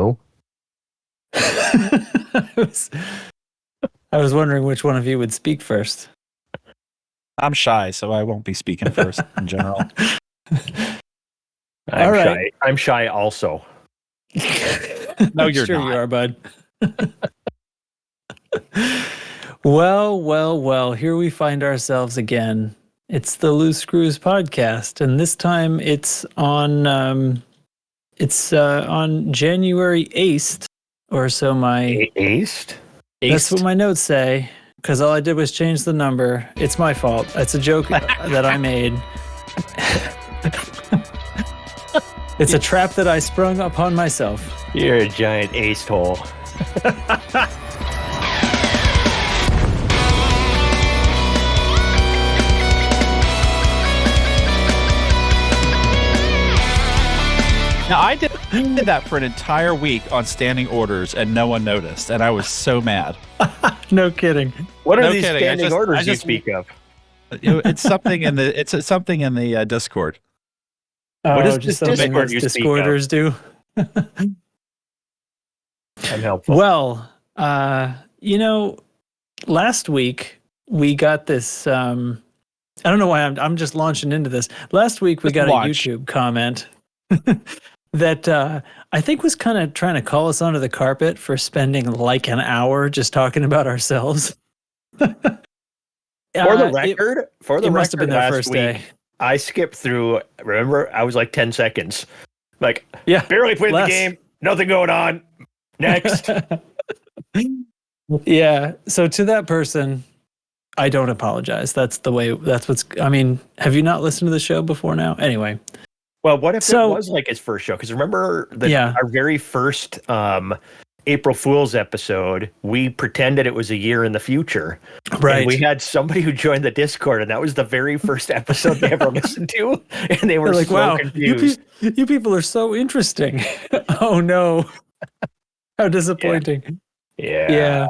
Hello? I was wondering which one of you would speak first. I'm shy, so I won't be speaking first in general. I'm right. shy. I'm shy also. No, you're sure not. You are, bud. Well, here we find ourselves again. It's the Loose Screws podcast, and this time it's on January 8th or so. Aced? That's what my notes say, because all I did was change the number. It's my fault. It's a joke that I made. It's a trap that I sprung upon myself. You're a giant aced hole. Now, I did that for an entire week on standing orders, and no one noticed, and I was so mad. No kidding. What are No these kidding. standing orders you speak of? It's something in the something in the Discord. What is just this something Discord that you speak Discorders do? Unhelpful. Well, last week we got this. I don't know why I'm just launching into this. Last week we got a YouTube comment that I think was kind of trying to call us under the carpet for spending like an hour just talking about ourselves. For the record, it must have been their first day. I skipped through. Remember, I was like 10 seconds. Like, yeah, barely played the game. Nothing going on. Next. Yeah. So to that person, I don't apologize. That's what's. I mean, have you not listened to the show before now? Anyway. Well, what if it was like his first show? Because remember our very first April Fool's episode, we pretended it was a year in the future. Right. And we had somebody who joined the Discord, and that was the very first episode they ever listened to. And they were like, so wow, confused. You people are so interesting. Oh, no. How disappointing. Yeah.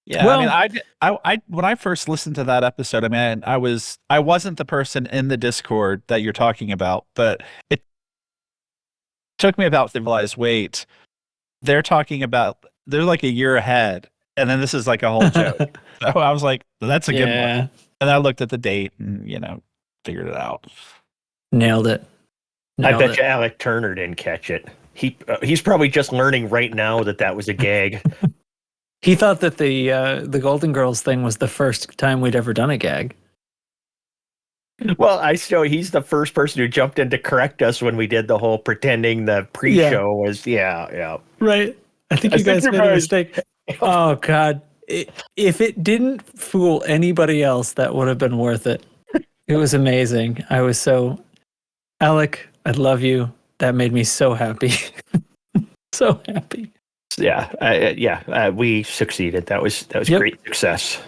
Well, I mean, I when I first listened to that episode, I mean, I wasn't the person in the Discord that you're talking about, but it took me about to realize, wait, they're like a year ahead, and then this is like a whole joke. So I was like, that's a good one. And I looked at the date and, figured it out. Nailed it. I bet you Alec Turner didn't catch it. He's probably just learning right now that was a gag. He thought that the Golden Girls thing was the first time we'd ever done a gag. Well, he's the first person who jumped in to correct us when we did the whole pretending the pre-show was, Right. I think you guys made a mistake. Oh, God. If it didn't fool anybody else, that would have been worth it. It was amazing. I was Alec, I love you. That made me so happy. So happy. We succeeded. That was great success.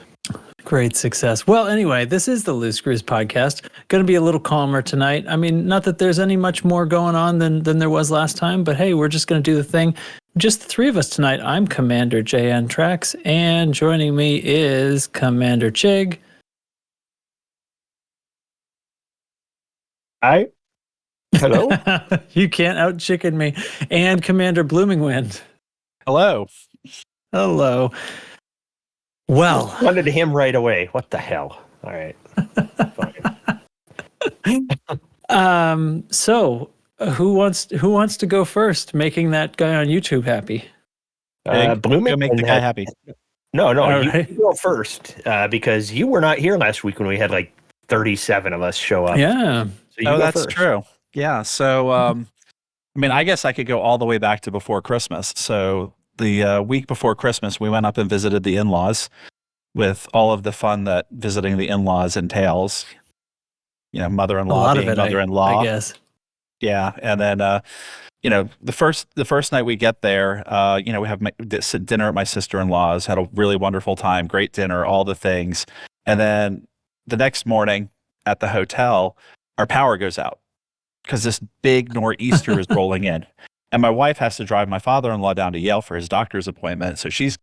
Great success. Well, anyway, this is the Loose Screws podcast. Going to be a little calmer tonight. I mean, not that there's any much more going on than there was last time, but hey, we're just going to do the thing. Just the three of us tonight. I'm Commander JN Trax, and joining me is Commander Chig. Hi. Hello. You can't out chicken me. And Commander Bloomingwind. Hello. Hello. Well, responded to him right away. What the hell? All right. Fine. So who wants to go first, making that guy on YouTube happy? Blooming, make the guy happy. No, right. You go first because you were not here last week when we had like 37 of us show up. Yeah. So that's true. Yeah. So, I mean, I guess I could go all the way back to before Christmas. So the week before Christmas, we went up and visited the in-laws with all of the fun that visiting the in-laws entails. Mother-in-law being mother-in-law. I guess. Yeah. And then, the first night we get there, we have dinner at my sister-in-law's, had a really wonderful time, great dinner, all the things. And then the next morning at the hotel, our power goes out because this big nor'easter is rolling in. And my wife has to drive my father-in-law down to Yale for his doctor's appointment. So she's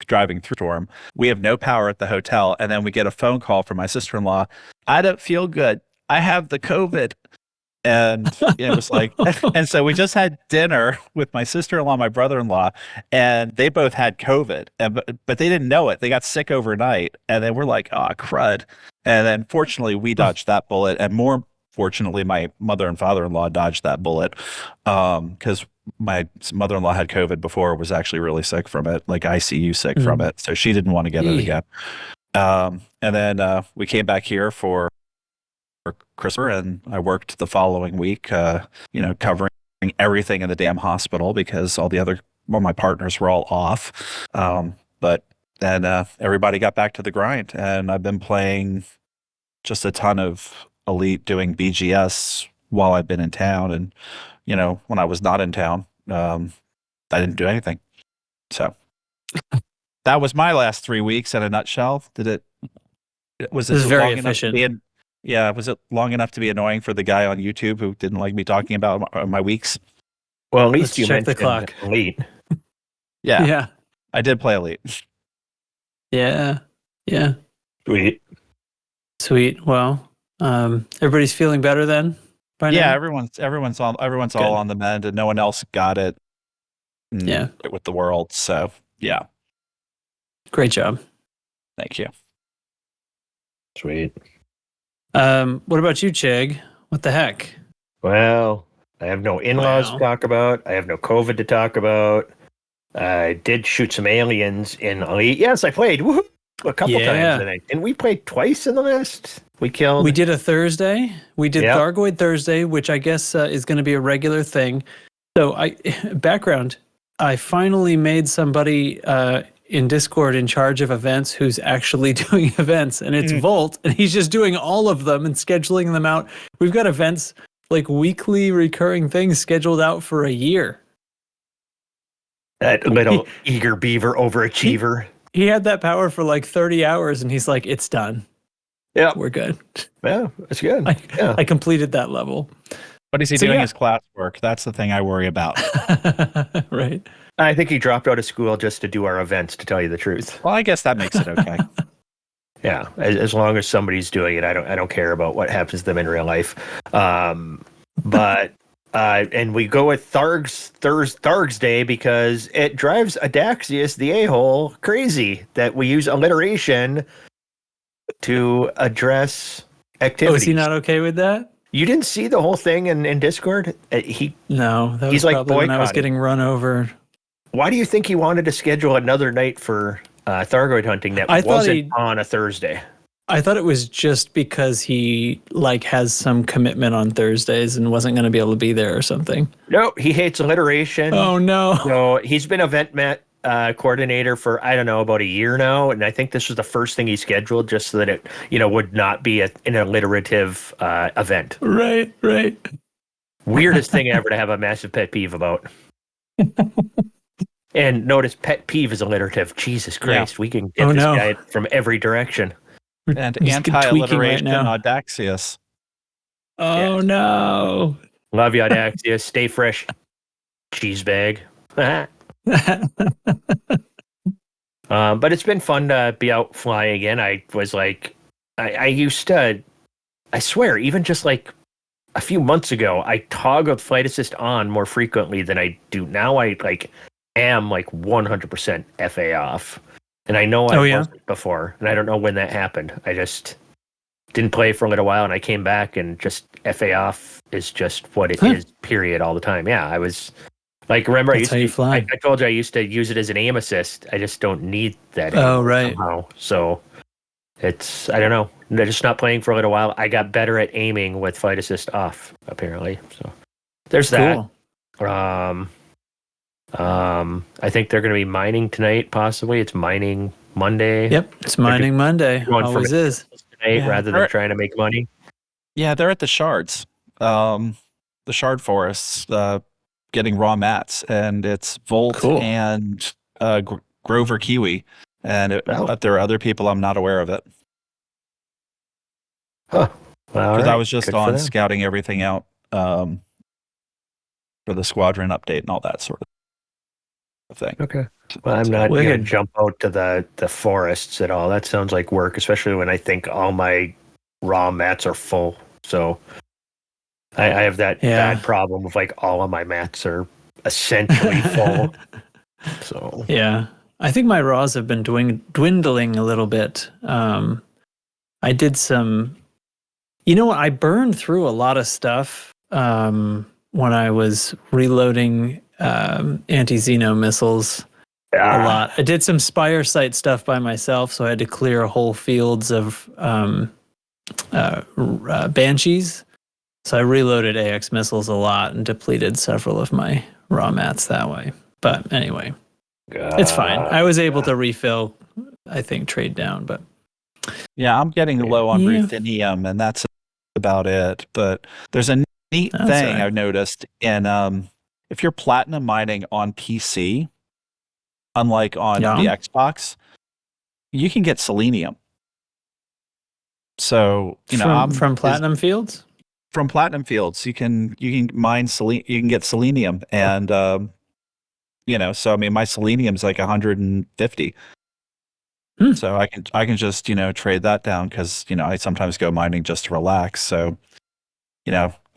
driving through storm. We have no power at the hotel. And then we get a phone call from my sister-in-law. I don't feel good. I have the COVID. And it was like, and so we just had dinner with my sister-in-law, my brother-in-law, and they both had COVID, but they didn't know it. They got sick overnight, and then we're like, oh, crud. And then fortunately, we dodged that bullet, and more fortunately, my mother and father-in-law dodged that bullet, because my mother-in-law had COVID before, was actually really sick from it, like ICU sick from it, so she didn't want to get it again. And then we came back here for Christmas, and I worked the following week, covering everything in the damn hospital because my partners were all off. But then everybody got back to the grind, and I've been playing just a ton of Elite, doing BGS while I've been in town. And, when I was not in town, I didn't do anything. So that was my last 3 weeks in a nutshell. Was it very long efficient. enough was it long enough to be annoying for the guy on YouTube who didn't like me talking about my weeks? Well, at least you check the mentioned clock. Elite. Yeah. I did play Elite. Yeah. Sweet. Well, everybody's feeling better then? By now? Everyone's all on the mend, and no one else got it. With the world. So yeah. Great job. Thank you. Sweet. What about you, Chig? What the heck? Well, I have no in-laws to talk about. I have no COVID to talk about. I did shoot some aliens in Elite. Yes, I played. Woohoo! A couple times, I think. Didn't we play twice in the list? We did a Thursday. We did Thargoid Thursday, which I guess is going to be a regular thing. So I finally made somebody in Discord in charge of events who's actually doing events, and it's Volt, and he's just doing all of them and scheduling them out. We've got events, like weekly recurring things, scheduled out for a year. That little eager beaver overachiever. He had that power for like 30 hours, and he's like, it's done. Yeah, we're good. Yeah, that's good. I completed that level. But is he doing his classwork? That's the thing I worry about. Right. I think he dropped out of school just to do our events, to tell you the truth. Well, I guess that makes it okay. Yeah, as long as somebody's doing it, I don't care about what happens to them in real life. But and we go with Tharg's Day because it drives Adaxius, the a-hole, crazy that we use alliteration to address activities. Oh, is he not okay with that? You didn't see the whole thing in Discord? No, that was probably when I was getting run over. Why do you think he wanted to schedule another night for Thargoid hunting that wasn't on a Thursday? I thought it was just because he has some commitment on Thursdays and wasn't going to be able to be there or something. No, he hates alliteration. Oh no! So he's been event coordinator for about a year now, and I think this was the first thing he scheduled just so that it would not be an alliterative event. Right. Weirdest thing ever to have a massive pet peeve about. And notice pet peeve is alliterative. Jesus Christ, we can get this guy from every direction. And anti-alliteration Audaxius. Oh no. Love you, Audaxius. Stay fresh. Cheese bag. But it's been fun to be out flying again. I was like, I used to, I swear, even just like a few months ago, I toggled flight assist on more frequently than I do now. I am 100% FA off. And I know I wasn't before, and I don't know when that happened. I just didn't play for a little while, and I came back, and just FA off is just what it is, period, all the time. Yeah, I was remember I told you I used to use it as an aim assist. I just don't need that somehow. So it's, I don't know. They're just not playing for a little while. I got better at aiming with flight assist off, apparently. So there's that. I think they're going to be mining tonight, possibly. It's mining Monday. Yep, it's mining Monday. Always is. Tonight, rather than trying to make money. Yeah, they're at the shards. The shard forests, getting raw mats, and it's Volt and Grover Kiwi. And but there are other people I'm not aware of it. Huh. Because I was just on scouting everything out for the squadron update and all that sort of thing. Okay. Well, I'm not going to jump out to the forests at all. That sounds like work, especially when I think all my raw mats are full. So I have that bad problem with like all of my mats are essentially full. So yeah, I think my raws have been dwindling a little bit. I did some, I burned through a lot of stuff when I was reloading anti-Xeno missiles a lot. I did some Spire site stuff by myself, so I had to clear whole fields of Banshees. So I reloaded AX missiles a lot and depleted several of my raw mats that way. But anyway, it's fine. I was able to refill, I think, trade down, but yeah, I'm getting low on ruthenium, and that's about it. But there's a neat thing I've noticed in if you're platinum mining on PC, unlike on the Xbox, you can get selenium. So from platinum fields. From platinum fields, you can mine you can get selenium, and so I mean my selenium's like 150. So I can just trade that down because I sometimes go mining just to relax. So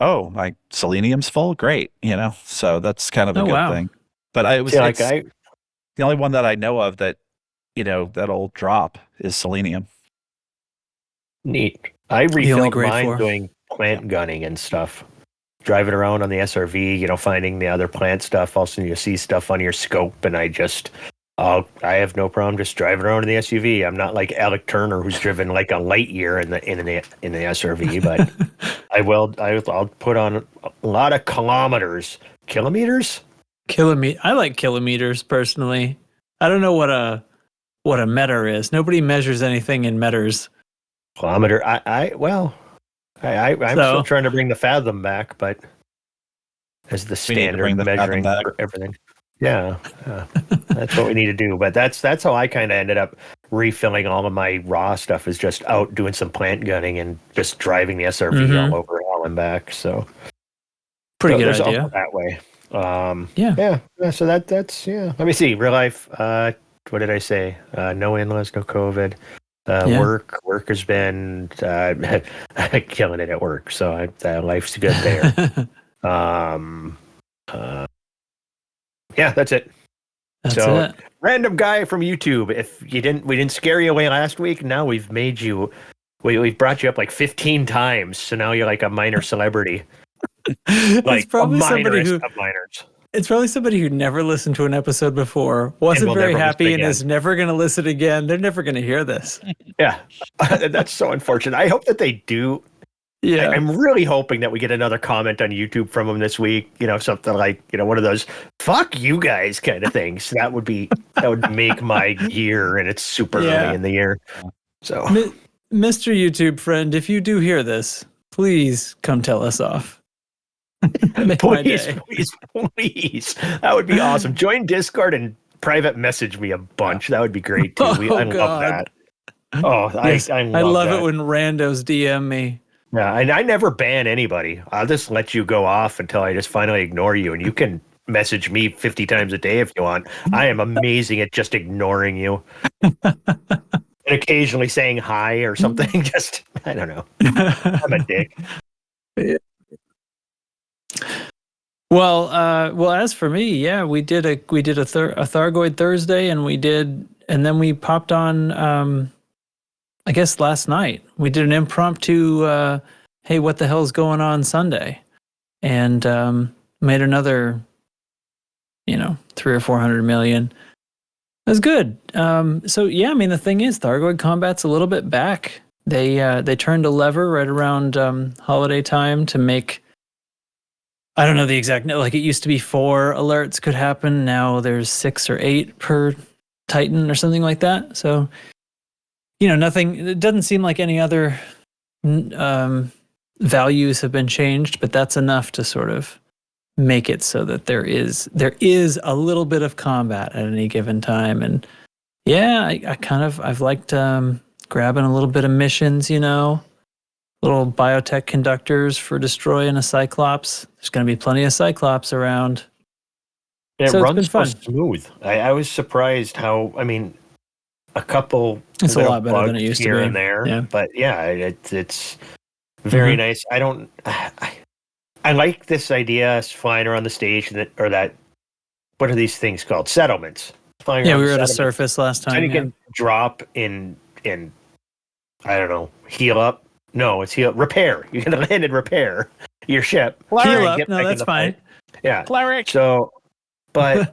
oh, my selenium's full, great, so that's kind of a good thing. But the only one that I know of that that'll drop is selenium. Neat. I refilled mine doing plant gunning and stuff. Driving around on the SRV, finding the other plant stuff. Also, you see stuff on your scope, and I have no problem just driving around in the SUV. I'm not like Alec Turner, who's driven like a light year in the SRV, but I'll put on a lot of kilometers. Kilometers? I like kilometers personally. I don't know what a meter is. Nobody measures anything in meters. Kilometer. I'm still trying to bring the fathom back, but as the standard measuring for everything. Yeah, that's what we need to do. But that's how I kind of ended up refilling all of my raw stuff, is just out doing some plant gunning and just driving the SRV all over hell and back. So pretty good idea that way. Yeah. So that's Let me see. Real life. What did I say? No in-laws, no COVID. Work has been killing it at work, so life's good there. That's it. That's it. Random guy from YouTube. If we didn't scare you away last week, now we've made you. We've brought you up like 15 times, so now you're like a minor celebrity. Like it's probably somebody of minors. It's probably somebody who never listened to an episode before, wasn't very happy, and is never going to listen again. They're never going to hear this. Yeah, that's so unfortunate. I hope that they do. Yeah, I'm really hoping that we get another comment on YouTube from them this week. Something like one of those "fuck you guys" kind of things. That would make my year, and it's super early in the year. So, Mr. YouTube friend, if you do hear this, please come tell us off. Please. That would be awesome. Join Discord and private message me a bunch. That would be great too. I love that. Oh, yes, I love it when randos DM me. Yeah, and I never ban anybody. I'll just let you go off until I just finally ignore you, and you can message me 50 times a day if you want. I am amazing at just ignoring you. And occasionally saying hi or something. Just, I don't know. I'm a dick. Well, as for me, we did a Thargoid Thursday, and then we popped on. I guess last night we did an impromptu. Hey, what the hell's going on Sunday? And made another, 300 or 400 million. It was good. So yeah, I mean the thing is, Thargoid combat's a little bit back. They turned a lever right around holiday time to make. I don't know the exact, like it used to be 4 alerts could happen. Now there's 6 or 8 per Titan or something like that. So, nothing, it doesn't seem like any other values have been changed, but that's enough to sort of make it so that there is a little bit of combat at any given time. And yeah, I've liked grabbing a little bit of missions, little biotech conductors for destroying a Cyclops. There's going to be plenty of Cyclops around. It runs so smooth. I was surprised how, a couple. It's a lot better than it used to be. Here and there. Yeah. But yeah, it's very nice. I like this idea flying around the stage that what are these things called? Settlements. Flying Yeah, around we the were at a settlements. surface last time. Then you Yeah. can drop in I don't know, heal up. No, it's repair. You can land and repair your ship. Heal and up. get No, back in that's the fine. fight. Yeah. Cleric. So, but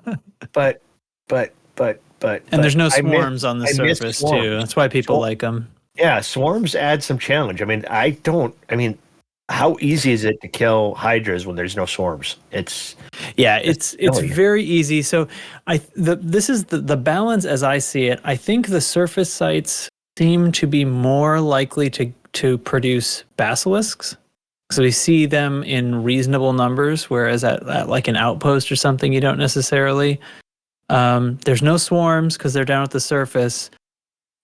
And there's no I miss- swarms on the I miss surface swarms. too. That's why people like them. Yeah, swarms add some challenge. I mean, how easy is it to kill hydras when there's no swarms? It's very easy. So this is the balance as I see it. I think the surface sites seem to be more likely to produce basilisks. So we see them in reasonable numbers, whereas at like an outpost or something, you don't necessarily. There's no swarms because they're down at the surface.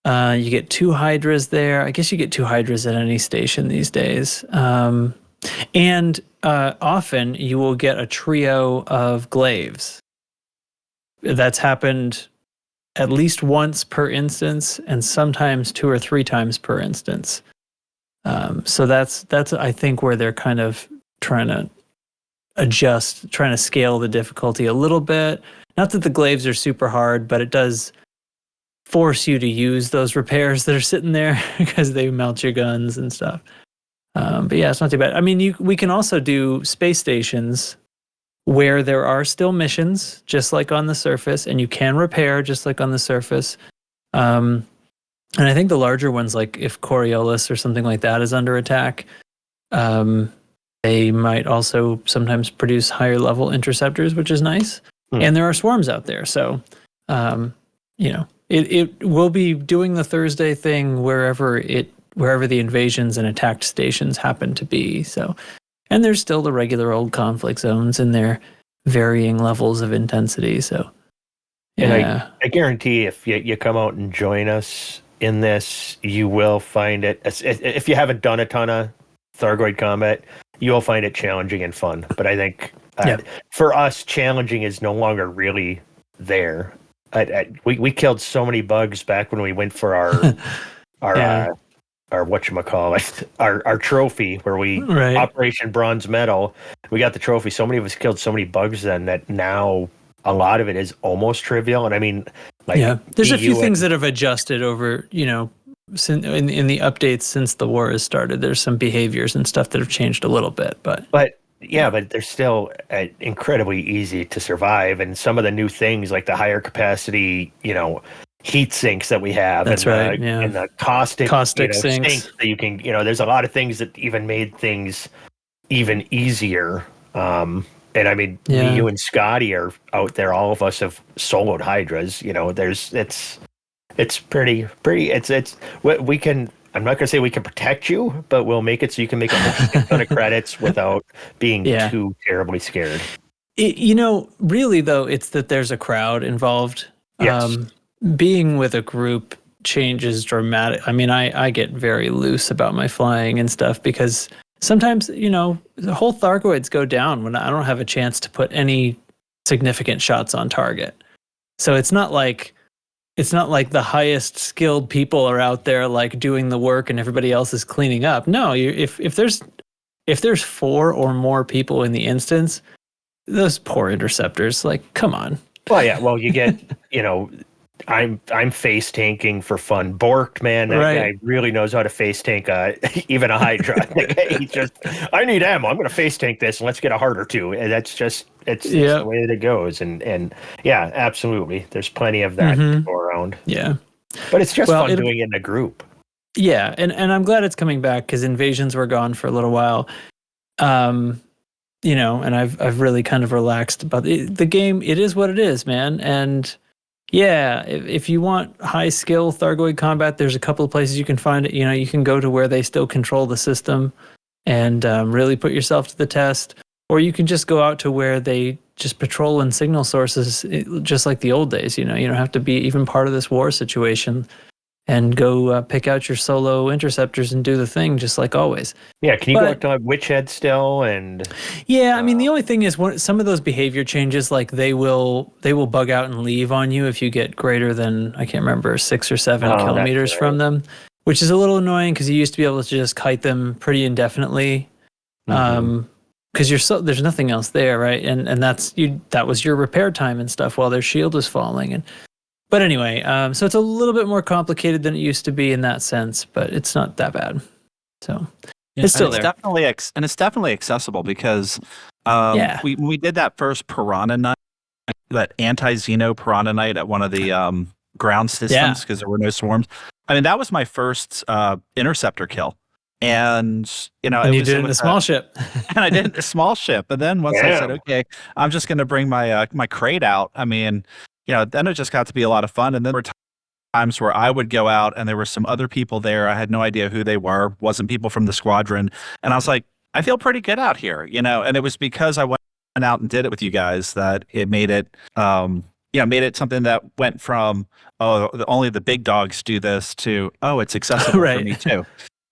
You get 2 hydras there. I guess you get 2 hydras at any station these days. And often you will get a trio of glaives. That's happened at least once per instance, and sometimes 2 or 3 times per instance. So that's I think where they're kind of trying to scale the difficulty a little bit. Not that the glaives are super hard, but it does force you to use those repairs that are sitting there because they melt your guns and stuff. But yeah, it's not too bad. I mean, we can also do space stations where there are still missions, just like on the surface, and you can repair just like on the surface. And I think the larger ones, like if Coriolis or something like that is under attack, they might also sometimes produce higher level interceptors, which is nice. And there are swarms out there. So, it will be doing the Thursday thing wherever the invasions and attacked stations happen to be. So, and there's still the regular old conflict zones in their varying levels of intensity. So, yeah. And I guarantee if you come out and join us in this, you will find it. If you haven't done a ton of Thargoid combat, you will find it challenging and fun. But I think for us, challenging is no longer really there. We killed so many bugs back when we went for our whatchamacallit, our trophy where we Operation Bronze Medal. We got the trophy. So many of us killed so many bugs then that now a lot of it is almost trivial. And I mean, there's a few things that have adjusted over, in the updates since the war has started. There's some behaviors and stuff that have changed a little bit, but they're still incredibly easy to survive. And some of the new things like the higher capacity, heat sinks that we have. That's and right. And the caustic sinks that you can, there's a lot of things that even made things even easier. And I mean, you and Scotty are out there. All of us have soloed hydras. It's pretty. We can. I'm not going to say we can protect you, but we'll make it so you can make a ton of credits without being too terribly scared. Really though, it's that there's a crowd involved. Yes. Being with a group changes dramatic. I mean, I get very loose about my flying and stuff because sometimes, the whole Thargoids go down when I don't have a chance to put any significant shots on target. So it's not like the highest skilled people are out there like doing the work and everybody else is cleaning up. No, if there's 4 or more people in the instance, those poor interceptors, like, come on. Well, yeah. Well, you get, I'm face tanking for fun. Borked, man, that guy really knows how to face tank even a Hydra. I need ammo. I'm going to face tank this and let's get a heart or 2. And that's just it's the way that it goes. And yeah, absolutely. There's plenty of that to go around. Yeah, but it's just fun doing it in a group. Yeah, and I'm glad it's coming back because invasions were gone for a little while. And I've really kind of relaxed about the game. It is what it is, man. And yeah, if you want high skill Thargoid combat, there's a couple of places you can find it. You can go to where they still control the system and really put yourself to the test. Or you can just go out to where they just patrol and signal sources, just like the old days. You don't have to be even part of this war situation and go pick out your solo interceptors and do the thing just like always. Yeah, can you go to Witch Head still? And yeah, I mean the only thing is some of those behavior changes, like they will bug out and leave on you if you get greater than, I can't remember, 6 or 7 kilometers from them, which is a little annoying because you used to be able to just kite them pretty indefinitely. because there's nothing else there, right? And that was your repair time and stuff while their shield was falling. But anyway, so it's a little bit more complicated than it used to be in that sense, but it's not that bad. So it's still there. It's definitely accessible because we did that first piranha night, that anti-Xeno piranha night at one of the ground systems because there were no swarms. I mean, that was my first interceptor kill. And you did it in a small ship. And I did it in a small ship. And then once I said, okay, I'm just going to bring my my crate out. I mean, then it just got to be a lot of fun. And then there were times where I would go out and there were some other people there. I had no idea who they were. Wasn't people from the squadron. And I was like, I feel pretty good out here, And it was because I went out and did it with you guys that it made it, made it something that went from, only the big dogs do this to, it's accessible for me too.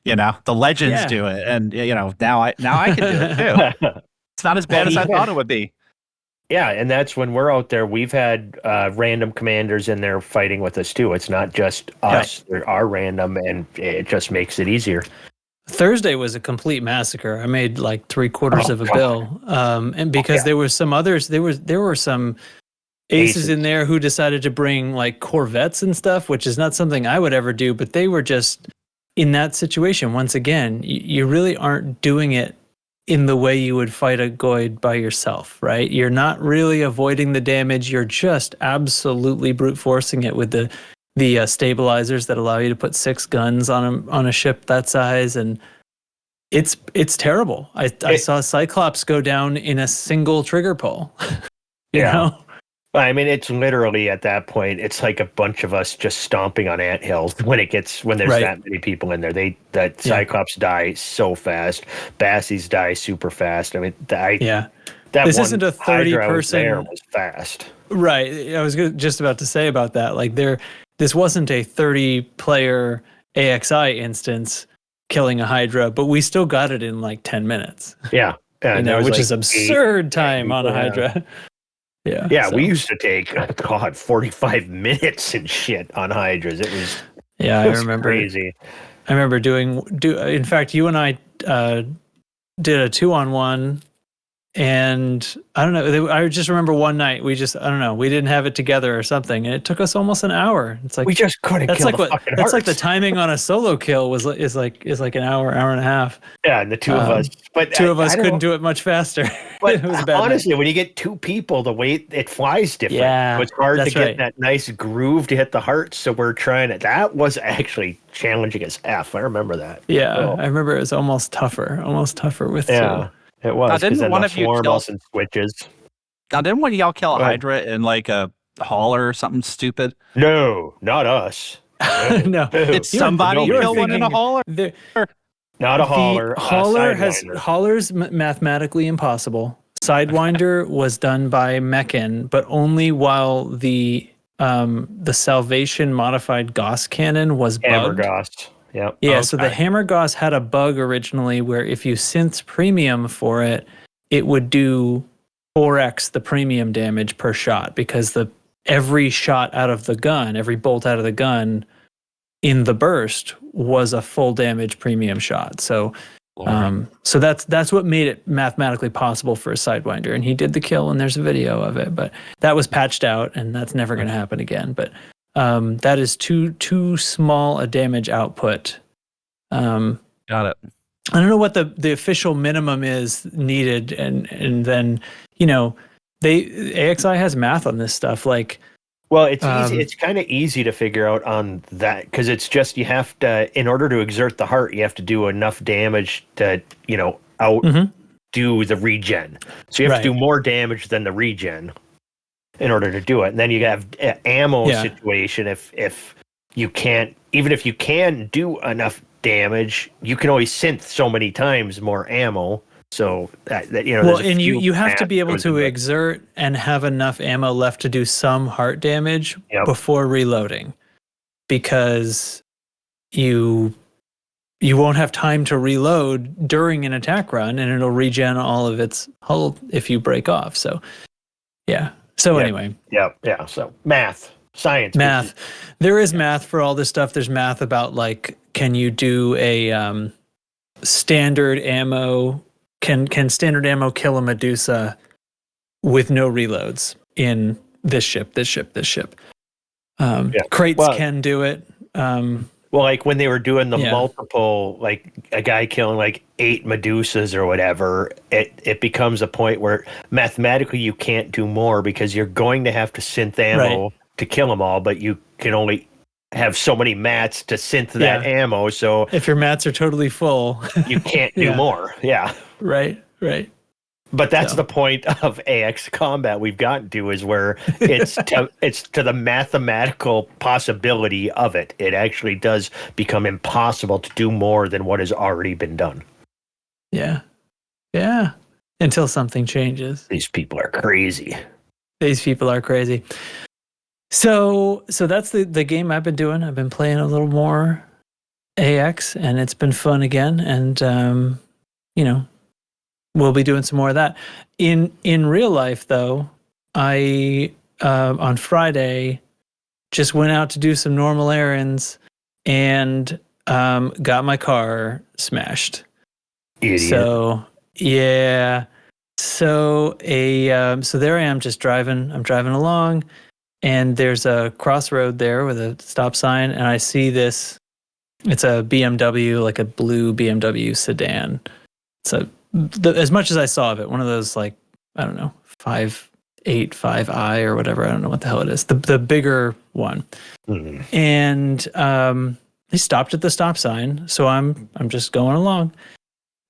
The legends do it, and now I can do it too. It's not as bad as I thought it would be. Yeah, and that's when we're out there. We've had random commanders in there fighting with us too. It's not just us; there are random, and it just makes it easier. Thursday was a complete massacre. I made like 3/4 of a bill, and because there were some others, there were some aces in there who decided to bring like Corvettes and stuff, which is not something I would ever do, but they were just. In that situation, once again, you really aren't doing it in the way you would fight a Goyd by yourself, right? You're not really avoiding the damage. You're just absolutely brute forcing it with the stabilizers that allow you to put 6 guns on a ship that size, and it's terrible. I saw Cyclops go down in a single trigger pull. you know? I mean, it's literally at that point, it's like a bunch of us just stomping on anthills when there's that many people in there. That Cyclops die so fast, Bassies die super fast. I mean, that this isn't a 30-person. There was fast, right? I was just about to say about that. Like this wasn't a 30-player AXI instance killing a Hydra, but we still got it in like 10 minutes. Yeah, which is absurd time on a Hydra. Yeah, we used to take 45 minutes and shit on Hydras. It was I remember crazy. I remember in fact, you and I did a 2-on-1, and I don't know. I just remember one night we didn't have it together or something, and it took us almost an hour. It's like we just couldn't kill the fucking That's like the timing on a solo kill is like an hour and a half. Yeah, and the two of us, but two of us couldn't do it much faster. But it was a bad honestly, night. when you get 2 people, the way it flies different. Yeah, so it's hard to get that nice groove to hit the heart. So we're trying it. That was actually challenging as F. I remember that. Yeah, I remember it was almost tougher with 2. It was. Now, didn't one of you kill and switches? Now, didn't one of y'all kill a Hydra in like a hauler or something stupid? No, not us. No. Did somebody kill one in a hauler? Not a hauler. Hauler's mathematically impossible. Sidewinder was done by Meccan, but only while the Salvation modified Gauss cannon was bugged. Hammer Gauss. Yep. Yeah, okay. So the Hammer Gauss had a bug originally where if you synth premium for it, it would do 4x the premium damage per shot, because every shot out of the gun, every bolt out of the gun in the burst was a full damage premium shot. So so that's what made it mathematically possible for a Sidewinder, and he did the kill, and there's a video of it, but that was patched out, and that's never going to happen again. But that is too small a damage output. Got it. I don't know what the official minimum is needed, and then AXI has math on this stuff. Like, well, it's easy. It's kind of easy to figure out on that, because it's just you have to, in order to exert the heart, you have to do enough damage to outdo the regen. So you have to do more damage than the regen in order to do it. And then you have ammo situation. If you can't, even if you can do enough damage, you can only synth so many times more ammo. So and you have to be able to exert and have enough ammo left to do some heart damage before reloading, because you won't have time to reload during an attack run, and it'll regen all of its hull if you break off. So anyway. Yeah. So science. There is math for all this stuff. There's math about, like, can you do a standard ammo can standard ammo kill a Medusa with no reloads in this ship? Crates can do it. Well, like when they were doing the Yeah. multiple, like a guy killing like 8 Medusas or whatever, it becomes a point where mathematically you can't do more because you're going to have to synth ammo to kill them all, but you can only have so many mats to synth that ammo. So if your mats are totally full, you can't do more. Yeah. Right. But that's the point of AX combat we've gotten to, is where it's to the mathematical possibility of it. It actually does become impossible to do more than what has already been done. Yeah. Until something changes. These people are crazy. So that's the game I've been doing. I've been playing a little more AX, and it's been fun again. And we'll be doing some more of that. In real life, though, I on Friday just went out to do some normal errands and got my car smashed. Idiot. So yeah. So there I am, just driving. I'm driving along, and there's a crossroad there with a stop sign, and I see this. It's a BMW, like a blue BMW sedan. It's as much as I saw of it, one of those, like, I don't know, 585i or whatever. I don't know what the hell it is. The bigger one. Mm. And he stopped at the stop sign, so I'm just going along,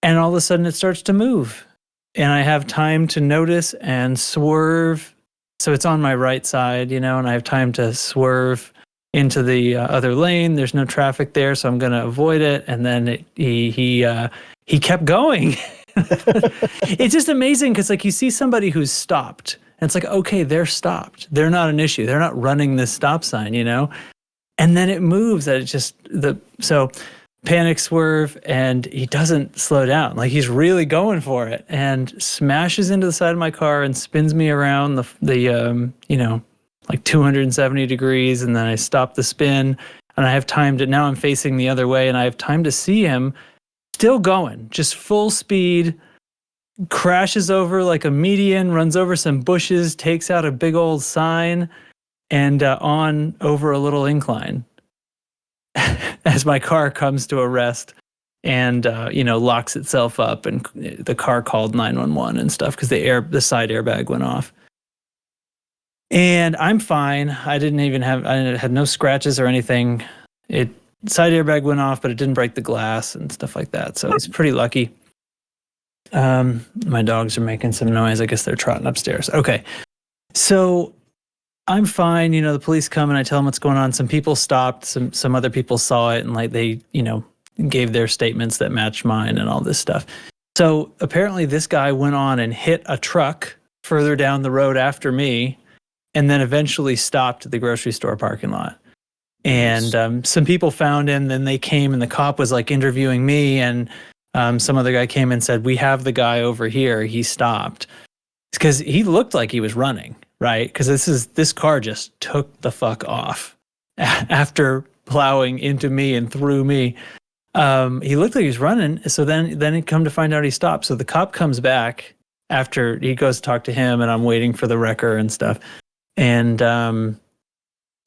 and all of a sudden it starts to move, and I have time to notice and swerve. So it's on my right side, and I have time to swerve into the other lane. There's no traffic there, so I'm going to avoid it. And then he kept going. It's just amazing because, like, you see somebody who's stopped, and it's like, okay, they're stopped. They're not an issue. They're not running this stop sign, And then it moves. So panic swerve, and he doesn't slow down. Like, he's really going for it, and smashes into the side of my car and spins me around like 270 degrees. And then I stop the spin, and I have time to, now I'm facing the other way, and I have time to see him still going, just full speed, crashes over like a median, runs over some bushes, takes out a big old sign, and on over a little incline as my car comes to a rest and, locks itself up, and the car called 911 and stuff because the side airbag went off. And I'm fine. I had no scratches or anything. Side airbag went off, but it didn't break the glass and stuff like that. So it's pretty lucky. My dogs are making some noise. I guess they're trotting upstairs. Okay. So I'm fine. The police come, and I tell them what's going on. Some people stopped. Some other people saw it, and like they, gave their statements that matched mine and all this stuff. So apparently this guy went on and hit a truck further down the road after me, and then eventually stopped at the grocery store parking lot. And some people found him, then they came, and the cop was like interviewing me, and some other guy came and said, we have the guy over here. He stopped. Because he looked like he was running, right? Because this car just took the fuck off after plowing into me and through me. He looked like he was running. So then he come to find out he stopped. So the cop comes back after he goes to talk to him, and I'm waiting for the wrecker and stuff. And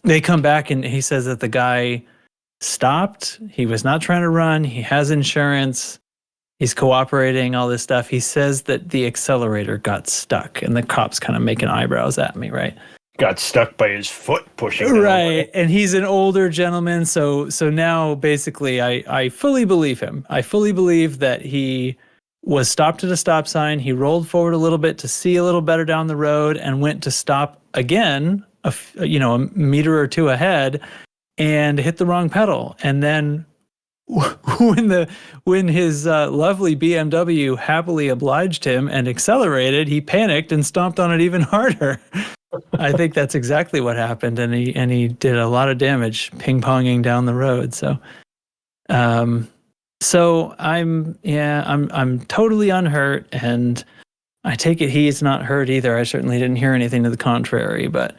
they come back, and he says that the guy stopped. He was not trying to run. He has insurance. He's cooperating, all this stuff. He says that the accelerator got stuck, and the cop's kind of making eyebrows at me, right? Got stuck by his foot pushing it right away. And he's an older gentleman, so now basically I fully believe him. I fully believe that he was stopped at a stop sign. He rolled forward a little bit to see a little better down the road, and went to stop again a meter or two ahead, and hit the wrong pedal. And then when his lovely BMW happily obliged him and accelerated, he panicked and stomped on it even harder. I think that's exactly what happened, and he did a lot of damage ping-ponging down the road. So I'm totally unhurt, and I take it he is not hurt either. I certainly didn't hear anything to the contrary, but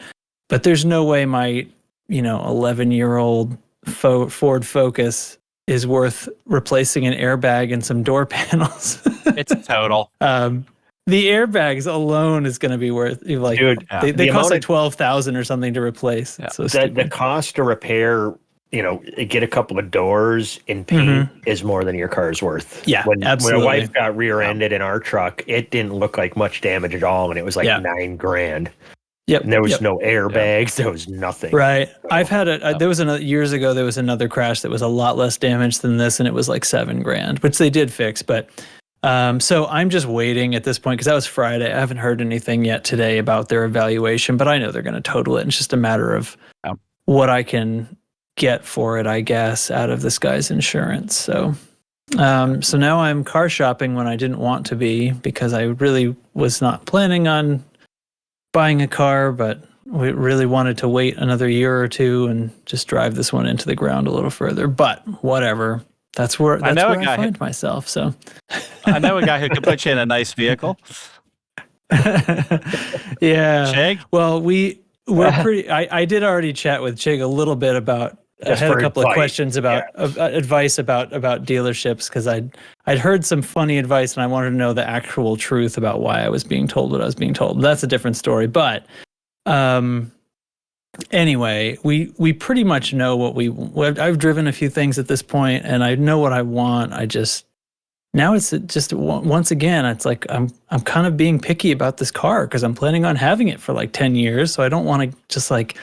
there's no way my 11-year-old Ford Focus is worth replacing an airbag and some door panels. It's a total. The airbags alone is going to be worth like, dude. They cost like 12,000 or something to replace. Yeah. So the cost to repair, get a couple of doors in paint is more than your car's worth. Yeah, absolutely. When my wife got rear-ended in our truck, it didn't look like much damage at all, and it was like $9,000. Yep. And there was no airbags. There was nothing. Right. So, I've had there was years ago, there was another crash that was a lot less damage than this, and it was like $7,000, which they did fix. But so I'm just waiting at this point because that was Friday. I haven't heard anything yet today about their evaluation, but I know they're going to total it. And it's just a matter of what I can get for it, I guess, out of this guy's insurance. So, so now I'm car shopping when I didn't want to be because I really was not planning on buying a car, but we really wanted to wait another year or two and just drive this one into the ground a little further. But whatever. That's where I find myself. So I know a guy who could put you in a nice vehicle. Yeah. Chig? Well, we're pretty. I did already chat with Chig a little bit about. I had a couple of questions about advice about dealerships because I'd heard some funny advice and I wanted to know the actual truth about why I was being told what I was being told. That's a different story, but. Anyway, we pretty much know what I've driven a few things at this point and I know what I want. Now it's just once again, it's like I'm kind of being picky about this car because I'm planning on having it for like 10 years. So I don't want to just like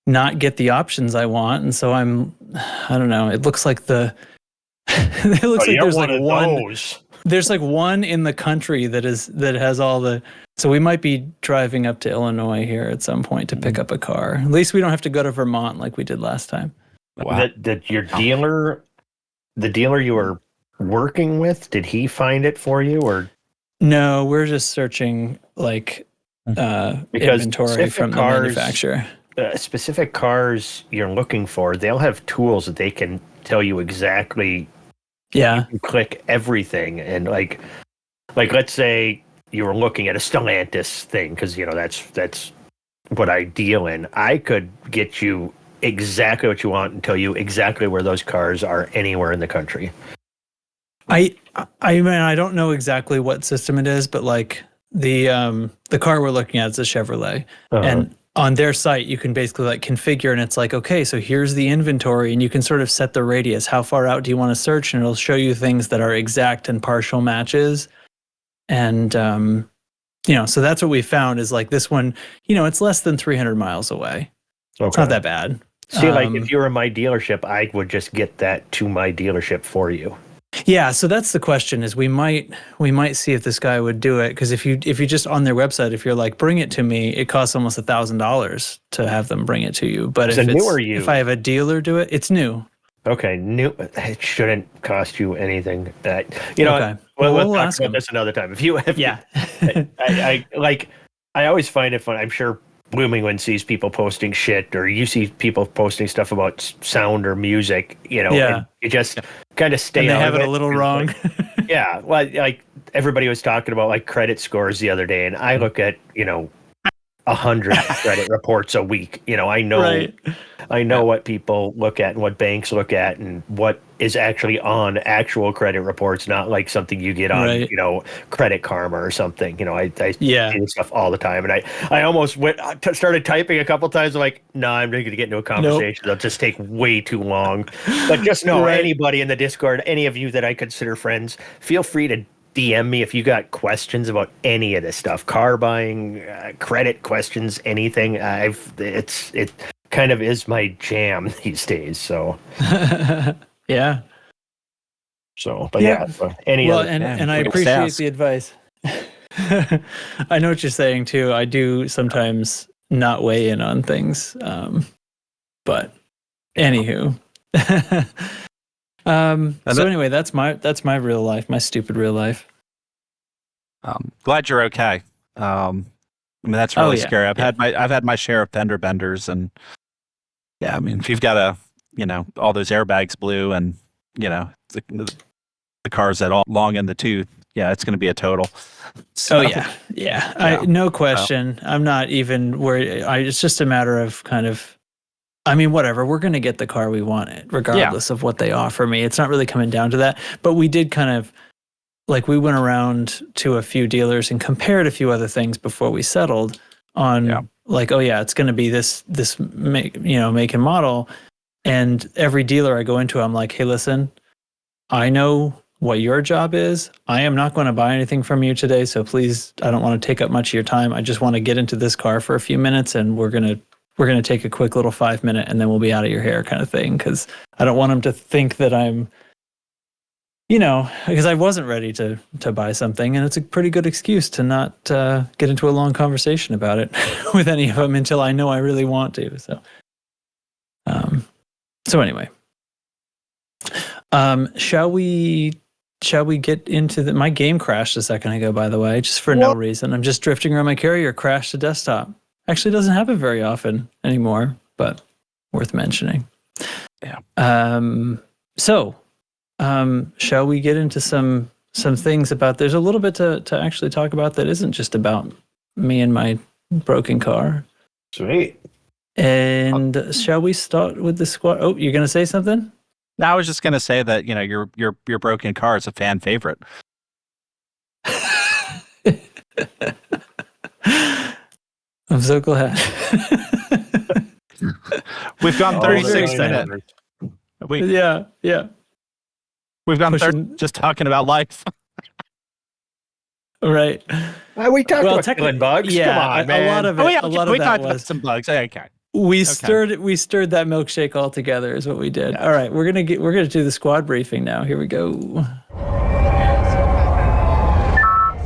not get the options I want. And so I don't know. It looks like it looks like there's like one. There's like one in the country that has all the. So we might be driving up to Illinois here at some point to pick up a car. At least we don't have to go to Vermont like we did last time. Wow. Your dealer, the dealer you were working with, did he find it for you or? No, we're just searching like inventory from the manufacturer. Specific cars you're looking for, they'll have tools that they can tell you exactly. Yeah. You click everything and like let's say you were looking at a Stellantis thing because that's what I deal in. I could get you exactly what you want and tell you exactly where those cars are anywhere in the country. I mean I don't know exactly what system it is, but like the car we're looking at is a Chevrolet, and on their site you can basically like configure and it's like, okay, so here's the inventory and you can sort of set the radius. How far out do you want to search? And it'll show you things that are exact and partial matches. And, so that's what we found is like this one, it's less than 300 miles away. Okay. It's not that bad. See, like if you were in my dealership, I would just get that to my dealership for you. Yeah, so that's the question is we might see if this guy would do it because if you just on their website, if you're like bring it to me, it costs almost $1,000 to have them bring it to you. But if I have a dealer do it, it's new. Okay, new. It shouldn't cost you anything. That okay. We'll talk about this another time. I always find it fun. I'm sure Bloomington sees people posting shit, or you see people posting stuff about sound or music. And you just kind of stay. And they out have of it a little wrong. Yeah, well, like everybody was talking about like credit scores the other day, and I look at 100 credit reports a week. I know. Right. I know what people look at and what banks look at and what is actually on actual credit reports, not like something you get on, Credit Karma or something. I see this stuff all the time. And I almost started typing a couple times. I'm like, no, I'm not going to get into a conversation. It'll just take way too long. But just know anybody in the Discord, any of you that I consider friends, feel free to DM me if you got questions about any of this stuff, car buying, credit questions, anything. It kind of is my jam these days. So yeah. So, but and I appreciate the advice. I know what you're saying too. I do sometimes not weigh in on things, but anywho. So anyway, that's my real life, my stupid real life. Glad you're okay. I mean, that's really scary. I've had my share of fender benders, and yeah, I mean, if you've got all those airbags blew, and the car's at all long in the tooth, it's going to be a total. So, no question. I'm not even worried. It's just a matter of kind of I mean, whatever. We're going to get the car we want, regardless of what they offer me. It's not really coming down to that. But we did kind of, like, we went around to a few dealers and compared a few other things before we settled on, like, oh yeah, it's going to be this make and model. And every dealer I go into, I'm like, hey, listen, I know what your job is. I am not going to buy anything from you today, so please, I don't want to take up much of your time. I just want to get into this car for a few minutes, and we're gonna take a quick little 5-minute, and then we'll be out of your hair, kind of thing. Because I don't want them to think that I'm, because I wasn't ready to buy something, and it's a pretty good excuse to not get into a long conversation about it with any of them until I know I really want to. So anyway, shall we get into my game crashed a second ago, by the way, just for no reason. I'm just drifting around my carrier, crashed the desktop. Actually doesn't happen very often anymore, but worth mentioning. Yeah. Shall we get into some things about, there's a little bit to actually talk about that isn't just about me and my broken car. Sweet. And shall we start with the squad? Oh, you're going to say something? No, I was just going to say that, your broken car is a fan favorite. I'm so glad. We've gone 36 minutes. Yeah. We've gone 30 just talking about life. Right. We talked about killing bugs. Yeah, Come on, man. A lot of it, we talked about some bugs. Okay. We stirred that milkshake all together is what we did. All right, we're gonna do the squad briefing now. Here we go.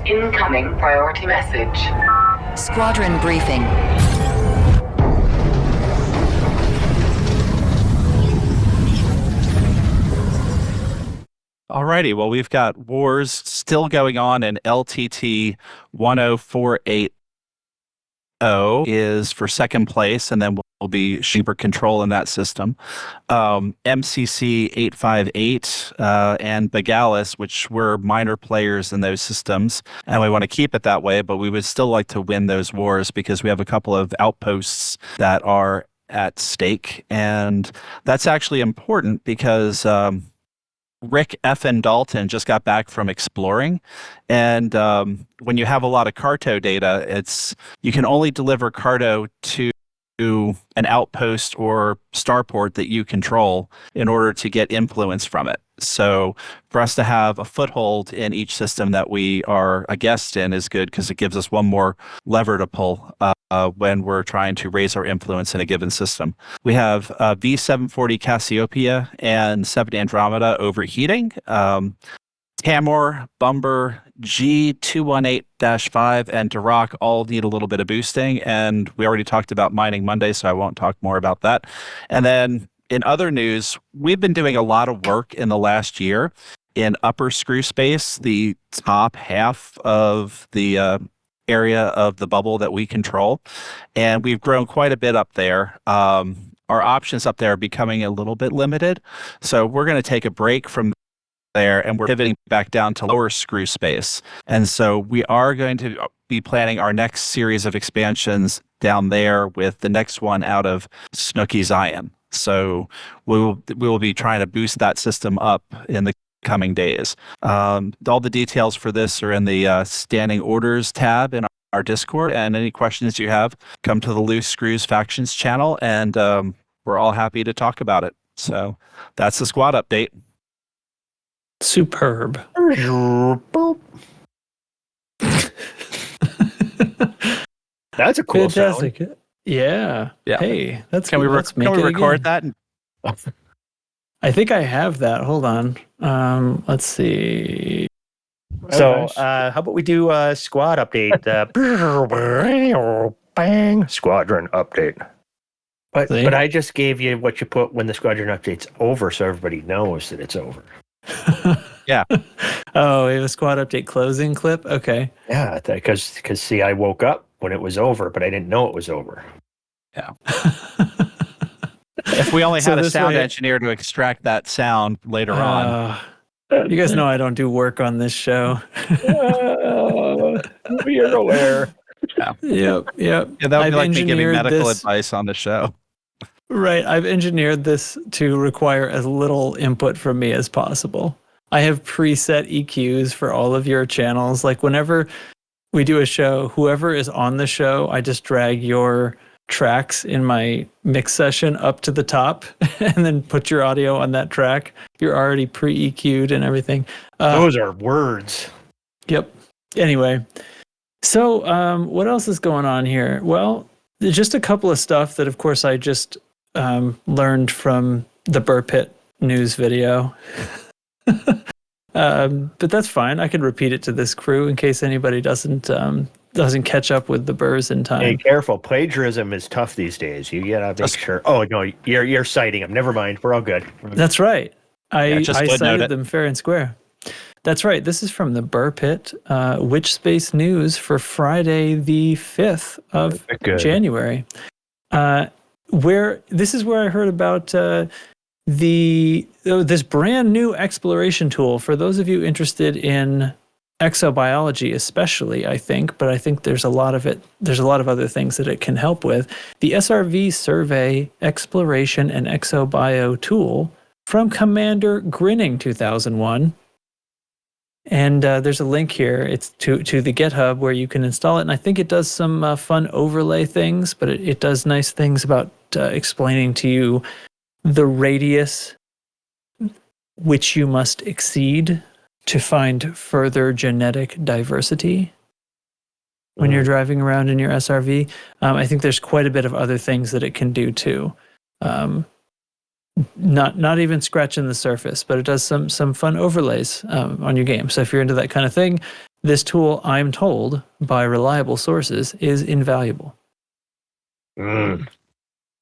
Incoming priority message. Squadron briefing. Alrighty, well, we've got wars still going on in LTT 10480 is for second place, and then we'll be super control in that system. MCC 858 and Bagalis, which were minor players in those systems, and we want to keep it that way, but we would still like to win those wars because we have a couple of outposts that are at stake, and that's actually important because Rick F. and Dalton just got back from exploring, and when you have a lot of Carto data, you can only deliver Carto to an outpost or starport that you control in order to get influence from it. So for us to have a foothold in each system that we are a guest in is good because it gives us one more lever to pull when we're trying to raise our influence in a given system. We have V740 Cassiopeiae and 7 Andromeda overheating. Tamor, Bumbur, G218-5, and Darahk all need a little bit of boosting, and we already talked about Mining Monday, so I won't talk more about that. And then in other news, we've been doing a lot of work in the last year in Upper Screwspace, the top half of the area of the bubble that we control, and we've grown quite a bit up there. Our options up there are becoming a little bit limited, so we're going to take a break from there, and we're pivoting back down to Lower Screwspace. And so we are going to be planning our next series of expansions down there, with the next one out of Snoqui Xian. So we will be trying to boost that system up in the coming days. All the details for this are in the standing orders tab in our Discord, and any questions you have, come to the Loose Screws Factions channel, and we're all happy to talk about it. So that's the squad update. Superb. That's a cool Fantastic. sound. Yeah. Hey, that's Can we record that? I think I have that. Hold on. Let's see. So, how about we do a squad update? Bang! Squadron update. But I just gave you what you put when the squadron update's over, so everybody knows that it's over. Yeah. Oh, we have a squad update closing clip? Okay. Yeah, because see, I woke up when it was over, but I didn't know it was over. Yeah. If we only had a sound engineer to extract that sound later on. You guys know I don't do work on this show. We are aware. Yeah. Yep. Yeah, that would be like me giving medical advice on the show. Right. I've engineered this to require as little input from me as possible. I have preset EQs for all of your channels. Like whenever we do a show, whoever is on the show, I just drag your tracks in my mix session up to the top and then put your audio on that track. You're already pre-EQ'd and everything. Those are words. Yep. Anyway, so what else is going on here? Well, there's just a couple of stuff that, of course, I just learned from the Burr Pit news video. But that's fine. I could repeat it to this crew in case anybody doesn't catch up with the Burrs in time. Hey, careful. Plagiarism is tough these days. You gotta make sure. Oh no, you're citing them. Never mind. We're all good. That's right. I footnote cited it. them fair and square. That's right. This is from the Burr Pit Witch Space News for Friday, the 5th of January. This is where I heard about this brand new exploration tool for those of you interested in exobiology, especially, I think, but I think there's a lot of other things that it can help with. The SRVSurvey Exploration and ExoBio tool from Commander Grinning2001. And there's a link here. It's to the GitHub where you can install it. And I think it does some fun overlay things, but it does nice things about explaining to you the radius which you must exceed to find further genetic diversity when you're driving around in your SRV. I think there's quite a bit of other things that it can do too. Not even scratching the surface, but it does some fun overlays on your game. So if you're into that kind of thing, this tool, I'm told by reliable sources, is invaluable.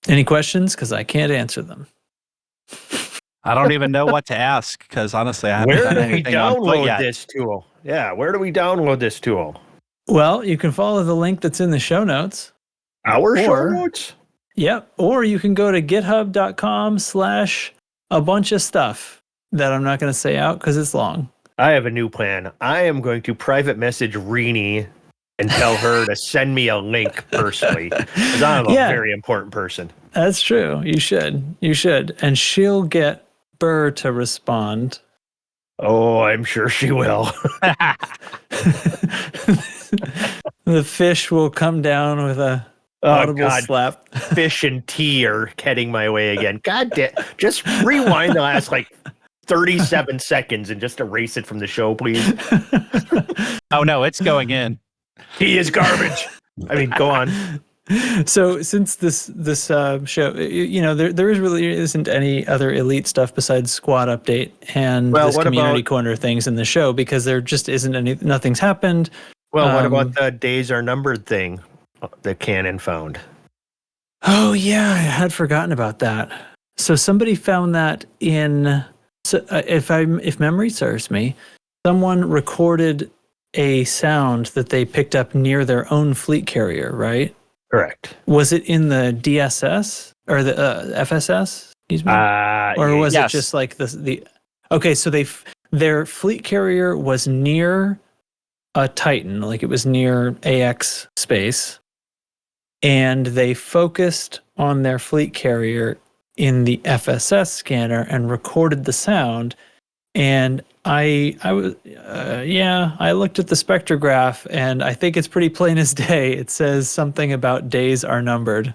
Any questions? Because I can't answer them. I don't even know what to ask because honestly, I haven't Where done do we anything on foot download yet. this tool? Yeah, where do we download this tool? Well, you can follow the link that's in the show notes. Our show Or- notes? Yep. Or you can go to github.com/a bunch of stuff that I'm not going to say out because it's long. I have a new plan. I am going to private message Rini and tell her to send me a link personally because I'm a very important person. That's true. You should. And she'll get Burr to respond. Oh, I'm sure she will. The fish will come down with a audible slap. Fish and tea are heading my way again. God damn. Just rewind the last 37 seconds and just erase it from the show, please. Oh no, it's going in. He is garbage. I mean, go on. So since this show, there really isn't any other elite stuff besides Squad Update and this community corner things in the show because there just isn't nothing's happened. Well, what about the days are numbered thing that Canon found? Oh yeah, I had forgotten about that. So somebody found that if memory serves me, someone recorded a sound that they picked up near their own fleet carrier, right? Correct. Was it in the DSS or the FSS? Excuse me. Or was it just like the? Okay, so their fleet carrier was near a Titan, like it was near AX space, and they focused on their fleet carrier in the FSS scanner and recorded the sound. And I looked at the spectrograph and I think it's pretty plain as day. It says something about days are numbered.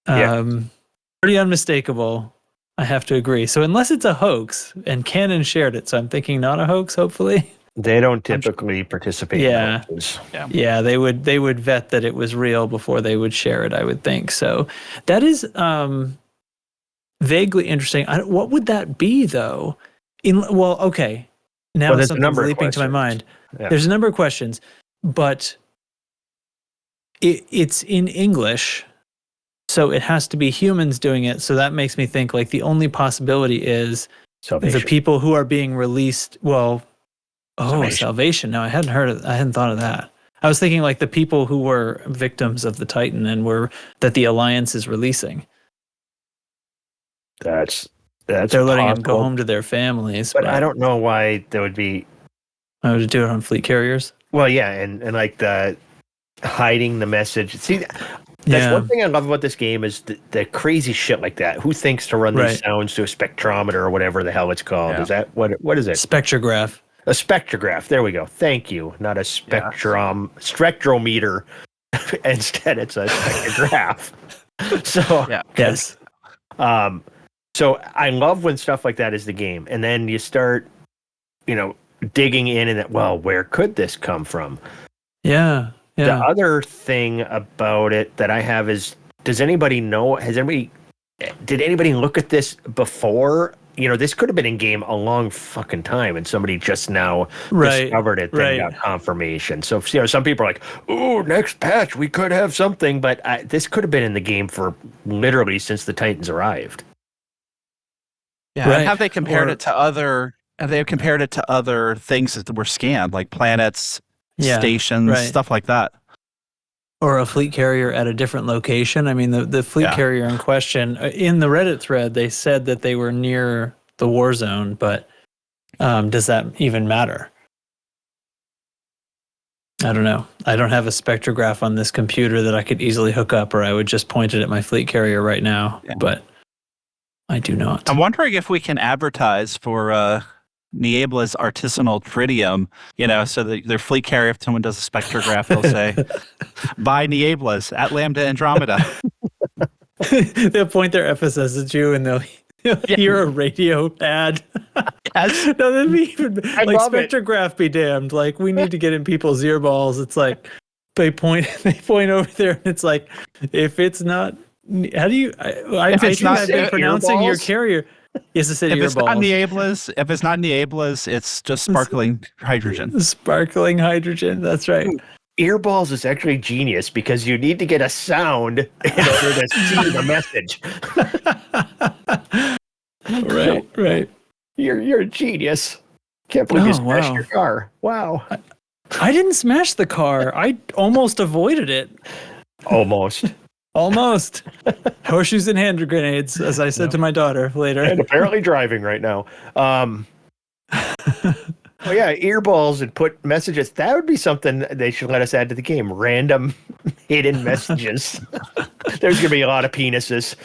Pretty unmistakable, I have to agree. So unless it's a hoax, and Canon shared it, so I'm thinking not a hoax, hopefully. They don't typically participate in hoaxes. Yeah, they would vet that it was real before they would share it, I would think. So that is vaguely interesting. What would that be, though? Okay. Now something's leaping to my mind. Yeah. There's a number of questions, but it's in English, so it has to be humans doing it. So that makes me think the only possibility is the people who are being released. Salvation. No, I hadn't thought of that. I was thinking the people who were victims of the Titan and that the Alliance is releasing. That's they're letting them go home to their families. But I don't know why there would be. I would do it on fleet carriers. Well, yeah, and the hiding the message. See, That's one thing I love about this game is the crazy shit like that. Who thinks to run these Right. sounds to a spectrometer or whatever the hell it's called? Yeah. Is that what is it? Spectrograph. A spectrograph. There we go. Thank you. Not a spectrometer. Instead, it's a spectrograph. So Yeah. Yes. So I love when stuff like that is the game, and then you start, digging in and where could this come from? Yeah. The Yeah. other thing about it that I have is, did anybody look at this before? This could have been in game a long fucking time, and somebody just now discovered it, then got confirmation. So, some people are like, "Oh, next patch we could have something," but this could have been in the game for literally since the Titans arrived. Yeah. Right. And have they compared it to other? Have they compared it to other things that were scanned, like planets, stations, stuff like that? Or a fleet carrier at a different location. I mean, the fleet carrier in question, in the Reddit thread, they said that they were near the war zone, but does that even matter? I don't know. I don't have a spectrograph on this computer that I could easily hook up, or I would just point it at my fleet carrier right now, but I do not. I'm wondering if we can advertise for Niebla's artisanal tritium, so their fleet carrier, if someone does a spectrograph, they'll say, buy Niebla's at Lambda Andromeda. They'll point their FSS at you and they'll hear a radio ad. Yes. No, that'd be even like love it. spectrograph be damned. Like, we need to get in people's earballs. It's like they point over there and it's like, if it's not, how do you, I think I've been pronouncing your carrier. Yes, it's If it's not Niebla's, it's just sparkling hydrogen. Sparkling hydrogen. That's right. Earballs is actually genius because you need to get a sound in order to see the message. Right. You're a genius. Can't believe you smashed your car. Wow. I didn't smash the car. I almost avoided it. Almost. Horseshoes and hand grenades, as I said to my daughter later. And apparently driving right now. Oh yeah, earballs and put messages. That would be something they should let us add to the game. Random hidden messages. There's gonna be a lot of penises.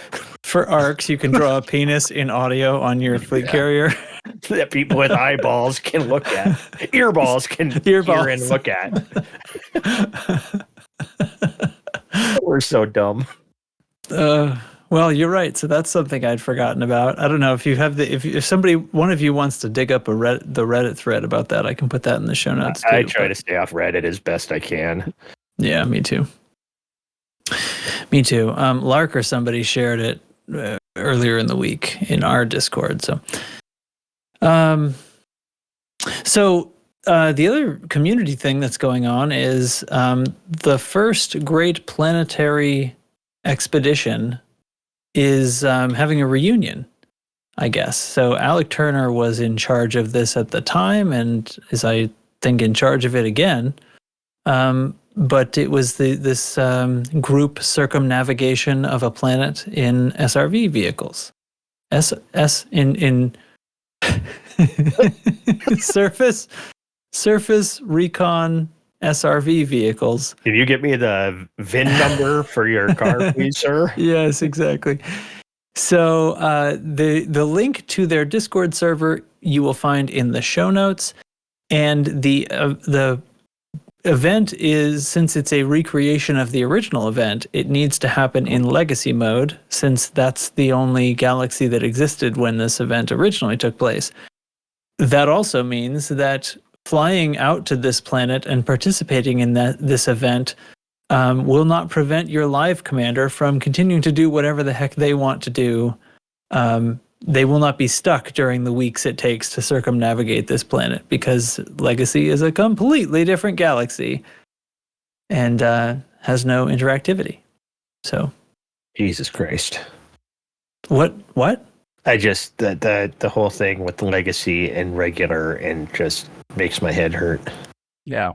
For arcs, you can draw a penis in audio on your fleet carrier. That people with eyeballs can look at. Earballs can hear and look at. We're so dumb. Well, you're right. So that's something I'd forgotten about. I don't know if you have if somebody, one of you wants to dig up the Reddit thread about that, I can put that in the show notes. I try to stay off Reddit as best I can. Yeah, me too. Lark or somebody shared it earlier in the week in our Discord. So, the other community thing that's going on is the first great planetary expedition is having a reunion, I guess. So Alec Turner was in charge of this at the time and is, I think, in charge of it again. But it was this group circumnavigation of a planet in SRV vehicles. In surface recon SRV vehicles. Can you get me the VIN number for your car, please, sir? Yes, exactly. So the link to their Discord server you will find in the show notes, and the event is, since it's a recreation of the original event, it needs to happen in legacy mode, since that's the only galaxy that existed when this event originally took place. That also means that flying out to this planet and participating in this event will not prevent your live commander from continuing to do whatever the heck they want to do. They will not be stuck during the weeks it takes to circumnavigate this planet, because Legacy is a completely different galaxy and has no interactivity. So, Jesus Christ. What? I just the whole thing with Legacy and regular and just makes my head hurt. Yeah.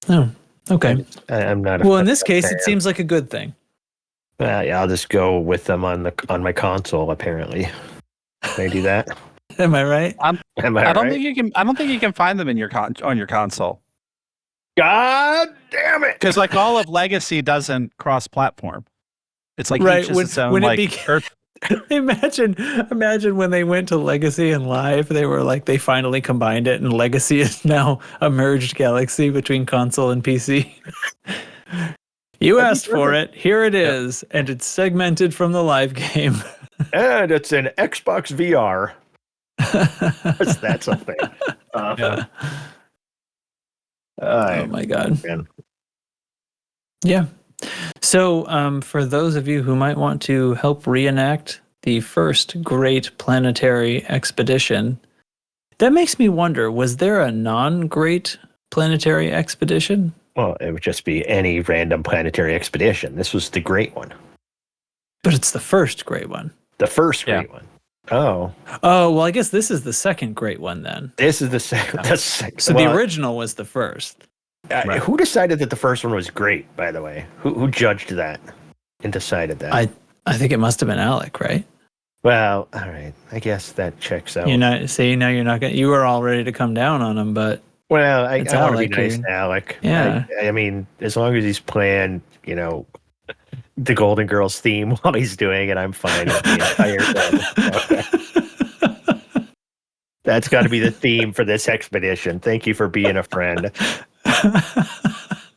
Oh, okay. I'm not. Well, in this case, it seems like a good thing. Yeah, I'll just go with them on my console. Apparently, can I do that? Am I right? Am I I don't right? think you can. I don't think you can find them in your on your console. God damn it! Because like all of Legacy doesn't cross-platform. It's like Right, each is its own when it like became- Earth. Imagine when they went to Legacy and Live, they were like, they finally combined it, and Legacy is now a merged galaxy between console and PC. You asked for it, here it is, and it's segmented from the live game. And it's an Xbox VR. That's a thing. Oh my God. Man. Yeah. So, for those of you who might want to help reenact the first great planetary expedition, that makes me wonder, was there a non-great planetary expedition? Well, it would just be any random planetary expedition. This was the great one. But it's the first great one. The first great one. Oh. Oh, well, I guess this is the second great one then. This is the second. So the original was the first. Right. Who decided that the first one was great, by the way? Who judged that and decided that? I think it must have been Alec, right? Well, all right. I guess that checks out. You're not gonna. You were all ready to come down on him, but well, I want to be nice to Alec. Yeah. I mean, as long as he's playing, the Golden Girls theme while he's doing it, I'm fine with the entire thing. That's got to be the theme for this expedition. Thank you for being a friend.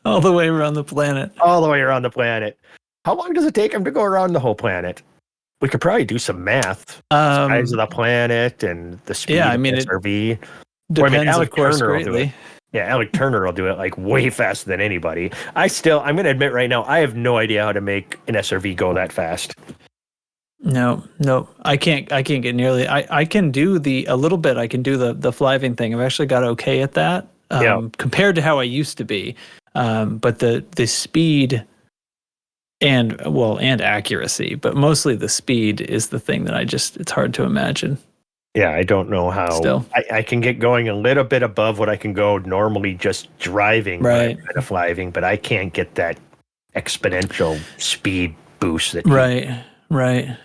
All the way around the planet. All the way around the planet. How long does it take him to go around the whole planet? We could probably do some math. Size of the planet and the speed of the SRV. Depends, Alec of course, Turner will do greatly. it. Yeah, Alec Turner will do it like way faster than anybody. I'm going to admit right now, I have no idea how to make an SRV go that fast. No, I can't get nearly. I can do a little bit. I can do the fliving thing. I've actually got okay at that compared to how I used to be. But the speed and accuracy, but mostly the speed is the thing that it's hard to imagine. Yeah, I don't know how. Still. I can get going a little bit above what I can go normally just driving, right? Kind of fliving, but I can't get that exponential speed boost. Right.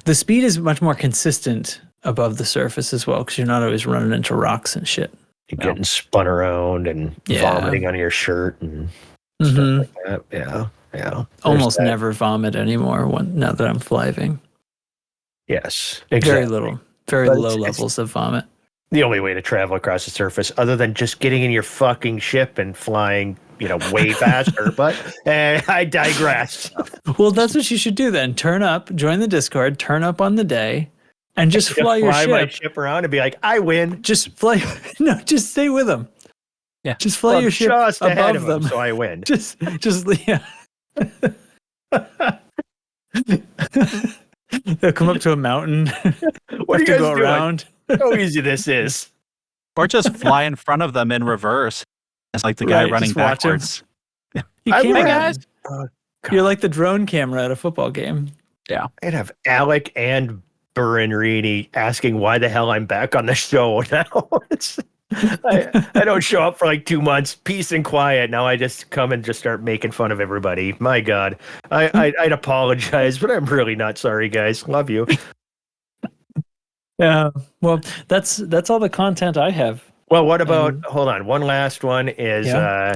The speed is much more consistent above the surface as well, because you're not always running into rocks and shit. You're getting spun around and vomiting on your shirt and stuff like that. Yeah. Almost never vomit anymore now that I'm fliving. Yes, exactly. Very little. Very low levels of vomit. The only way to travel across the surface, other than just getting in your fucking ship and flying, way faster. But I digress. Well, that's what you should do then. Turn up, join the Discord, turn up on the day, and just fly your ship. My ship around and be like, I win. Just fly. No, just stay with them. Yeah. Just fly your ship just ahead above them, so I win. Just yeah. They'll come up to a mountain. What are you guys go doing? Around. How easy this is. Or just fly in front of them in reverse. It's like the guy running backwards. You Hey, can't. guys. You're like the drone camera at a football game. Yeah. I'd have Alec and Burin Reedy asking why the hell I'm back on the show now. I don't show up for like 2 months, peace and quiet. Now I just come and just start making fun of everybody. My God, I'd apologize, but I'm really not sorry, guys. Love you. Yeah. Well, that's all the content I have. Well, what about? Hold on, one last one is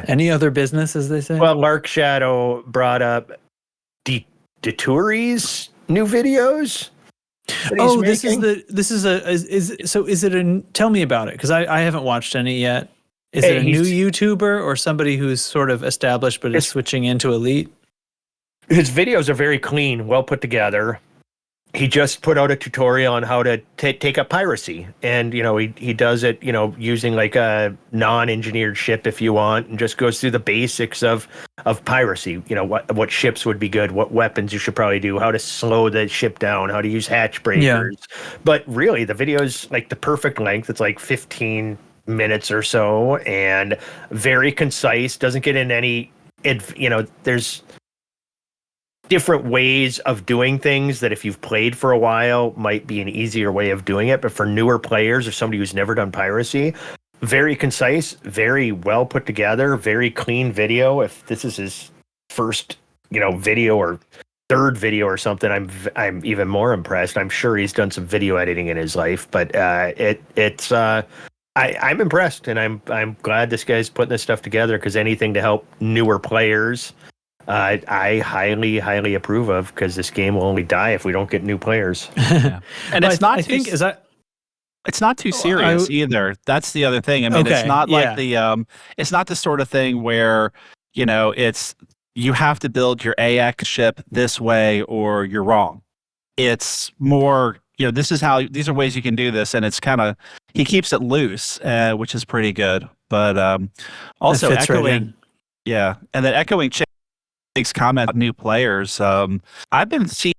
any other business, as they say. Well, Lark Shadow brought up Deturi's new videos. Oh, is it a? Tell me about it, because I haven't watched any yet. Is it a new YouTuber or somebody who's sort of established but is switching into elite? His videos are very clean, well put together. He just put out a tutorial on how to take up piracy, and he does it using like a non-engineered ship if you want, and just goes through the basics of piracy. What ships would be good, what weapons you should probably do, how to slow the ship down, how to use hatch breakers. But really, the video is like the perfect length. It's like 15 minutes or so, and very concise. Doesn't get in any. There's different ways of doing things that if you've played for a while might be an easier way of doing it, but for newer players or somebody who's never done piracy, very concise, very well put together, very clean video. If this is his first video or third video or something, I'm even more impressed. I'm sure he's done some video editing in his life, but it's I'm impressed, and I'm glad this guy's putting this stuff together, because anything to help newer players, I highly approve of, because this game will only die if we don't get new players. Yeah. And it's not. It's not too serious either. That's the other thing. I mean, it's not like it's not the sort of thing where, it's you have to build your AX ship this way or you're wrong. It's more, these are ways you can do this, and it's he keeps it loose, which is pretty good. But also echoing, and then echoing Jake's comment about new players. I've been seeing.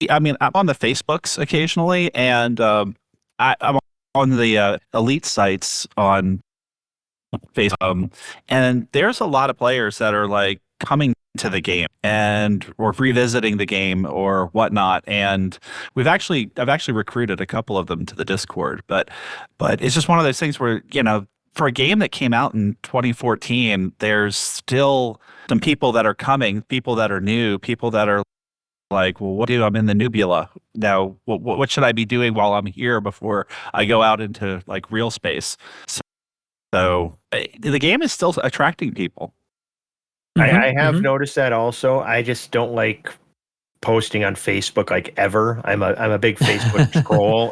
I mean, I'm on the Facebooks occasionally, and I'm on the elite sites on Facebook, and there's a lot of players that are like coming to the game or revisiting the game or whatnot. And I've actually recruited a couple of them to the Discord, but it's just one of those things where, for a game that came out in 2014, there's still some people that are coming, people that are new, people that are like, well, what do I'm in the Nebula now? What should I be doing while I'm here before I go out into like real space? So the game is still attracting people. I have noticed that also. I just don't like posting on Facebook like ever. I'm a big Facebook troll.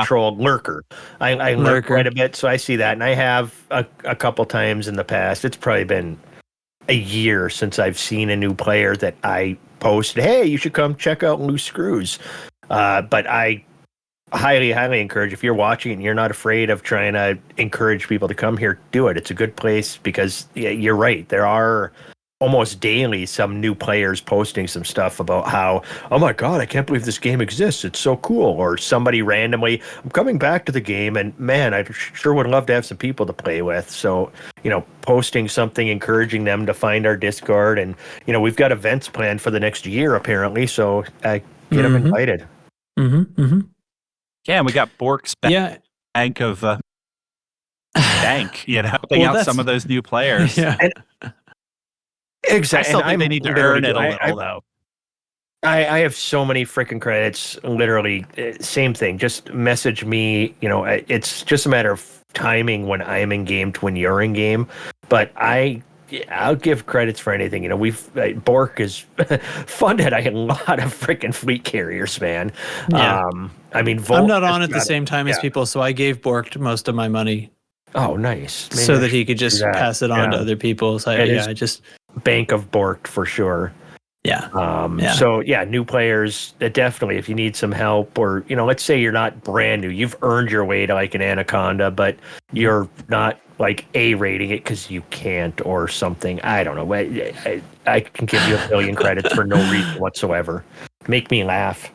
Troll, lurker. I lurk quite a bit, so I see that, and I have a couple times in the past. It's probably been a year since I've seen a new player that I posted, hey, you should come check out Loose Screws. But I highly encourage, if you're watching and you're not afraid of trying to encourage people to come here, do it. It's a good place, because you're right. There are almost daily some new players posting some stuff about how, oh my God, I can't believe this game exists. It's so cool. Or somebody randomly, I'm coming back to the game, and man, I sure would love to have some people to play with. So, posting something, encouraging them to find our Discord. And, we've got events planned for the next year, apparently. So get them invited. Yeah, and we got Bork's bank of helping out some of those new players. Yeah. Exactly. I still think they need to earn it a little, though. I have so many freaking credits. Literally, same thing. Just message me. It's just a matter of timing when I'm in game to when you're in game. But I'll give credits for anything. Bork is funded a lot of freaking fleet carriers, man. Yeah. Volt, I'm not on at the same time as people, so I gave Bork most of my money. Oh, nice. Maybe so that he could just pass it on to other people. So I just bank of Bork for sure. Yeah. So new players, definitely, if you need some help, or, let's say you're not brand new, you've earned your way to like an Anaconda, but you're not like A rating it because you can't or something. I don't know. I can give you 1 billion credits for no reason whatsoever. Make me laugh.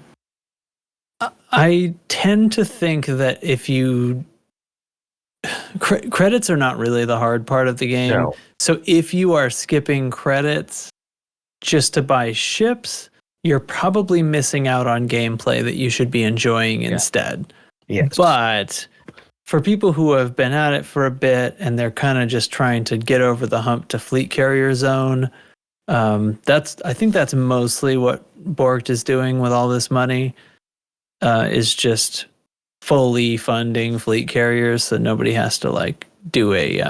I tend to think that if you credits are not really the hard part of the game. No. So if you are skipping credits just to buy ships, you're probably missing out on gameplay that you should be enjoying instead. Yes. But for people who have been at it for a bit and they're kind of just trying to get over the hump to fleet carrier zone, I think that's mostly what Borg is doing with all this money, is just fully funding fleet carriers so nobody has to like do a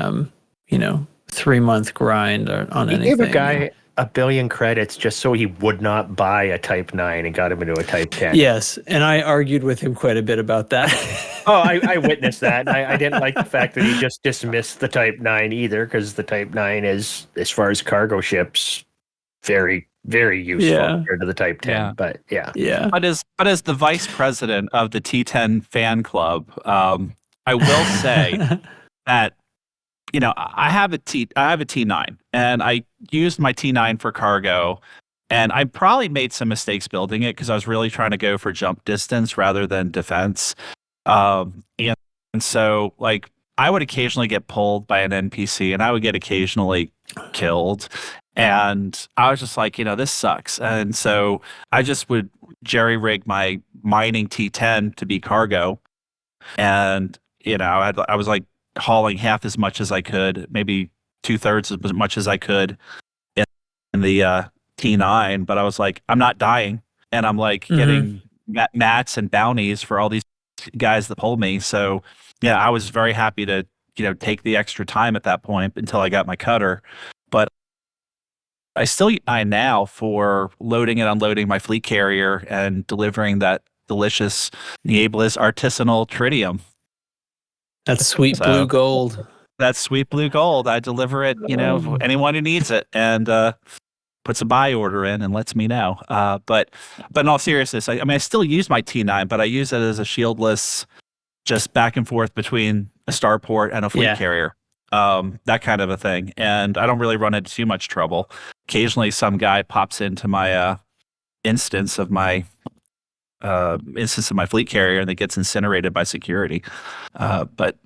3-month grind on anything. He gave a guy 1 billion credits just so he would not buy a Type 9 and got him into a Type 10. Yes, and I argued with him quite a bit about that. I witnessed that. I didn't like the fact that he just dismissed the Type 9 either, because the Type 9 is, as far as cargo ships, very, very useful compared to the Type 10. Yeah. But But as the vice president of the T10 fan club, I will say that I have a T9, and I used my T9 for cargo, and I probably made some mistakes building it because I was really trying to go for jump distance rather than defense. And so like I would occasionally get pulled by an NPC, and I would get occasionally killed. And I was just like, this sucks. And so I just would jerry rig my mining T10 to be cargo. And, I was like hauling half as much as I could, maybe 2/3 as much as I could in the T9. But I was like, I'm not dying. And I'm like getting mats and bounties for all these guys that pull me. So yeah, I was very happy to, take the extra time at that point until I got my cutter. But I still use T9 now for loading and unloading my fleet carrier and delivering that delicious Nieblis artisanal tritium. That's sweet blue gold. That's sweet blue gold. I deliver it, anyone who needs it, and puts a buy order in and lets me know. But in all seriousness, I still use my T9, but I use it as a shieldless, just back and forth between a starport and a fleet carrier. That kind of a thing. And I don't really run into too much trouble. Occasionally some guy pops into my instance of my fleet carrier and it gets incinerated by security. But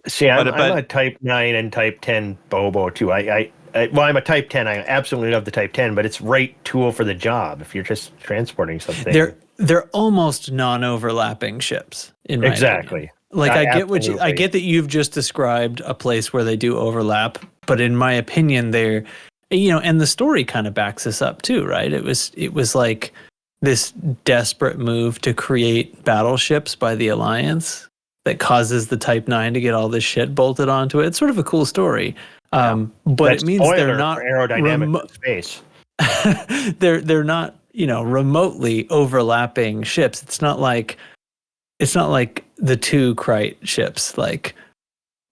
See, I'm a Type 9 and Type 10 Bobo too. I'm a Type 10. I absolutely love the Type 10, but it's right tool for the job if you're just transporting something. They're almost non-overlapping ships. In my opinion. Like I get that you've just described a place where they do overlap, but in my opinion, they're, and the story kind of backs this up too, right? It was like this desperate move to create battleships by the Alliance that causes the Type 9 to get all this shit bolted onto it. It's sort of a cool story. But it means they're not aerodynamic space. they're not, remotely overlapping ships. It's not like the two Krite ships. Like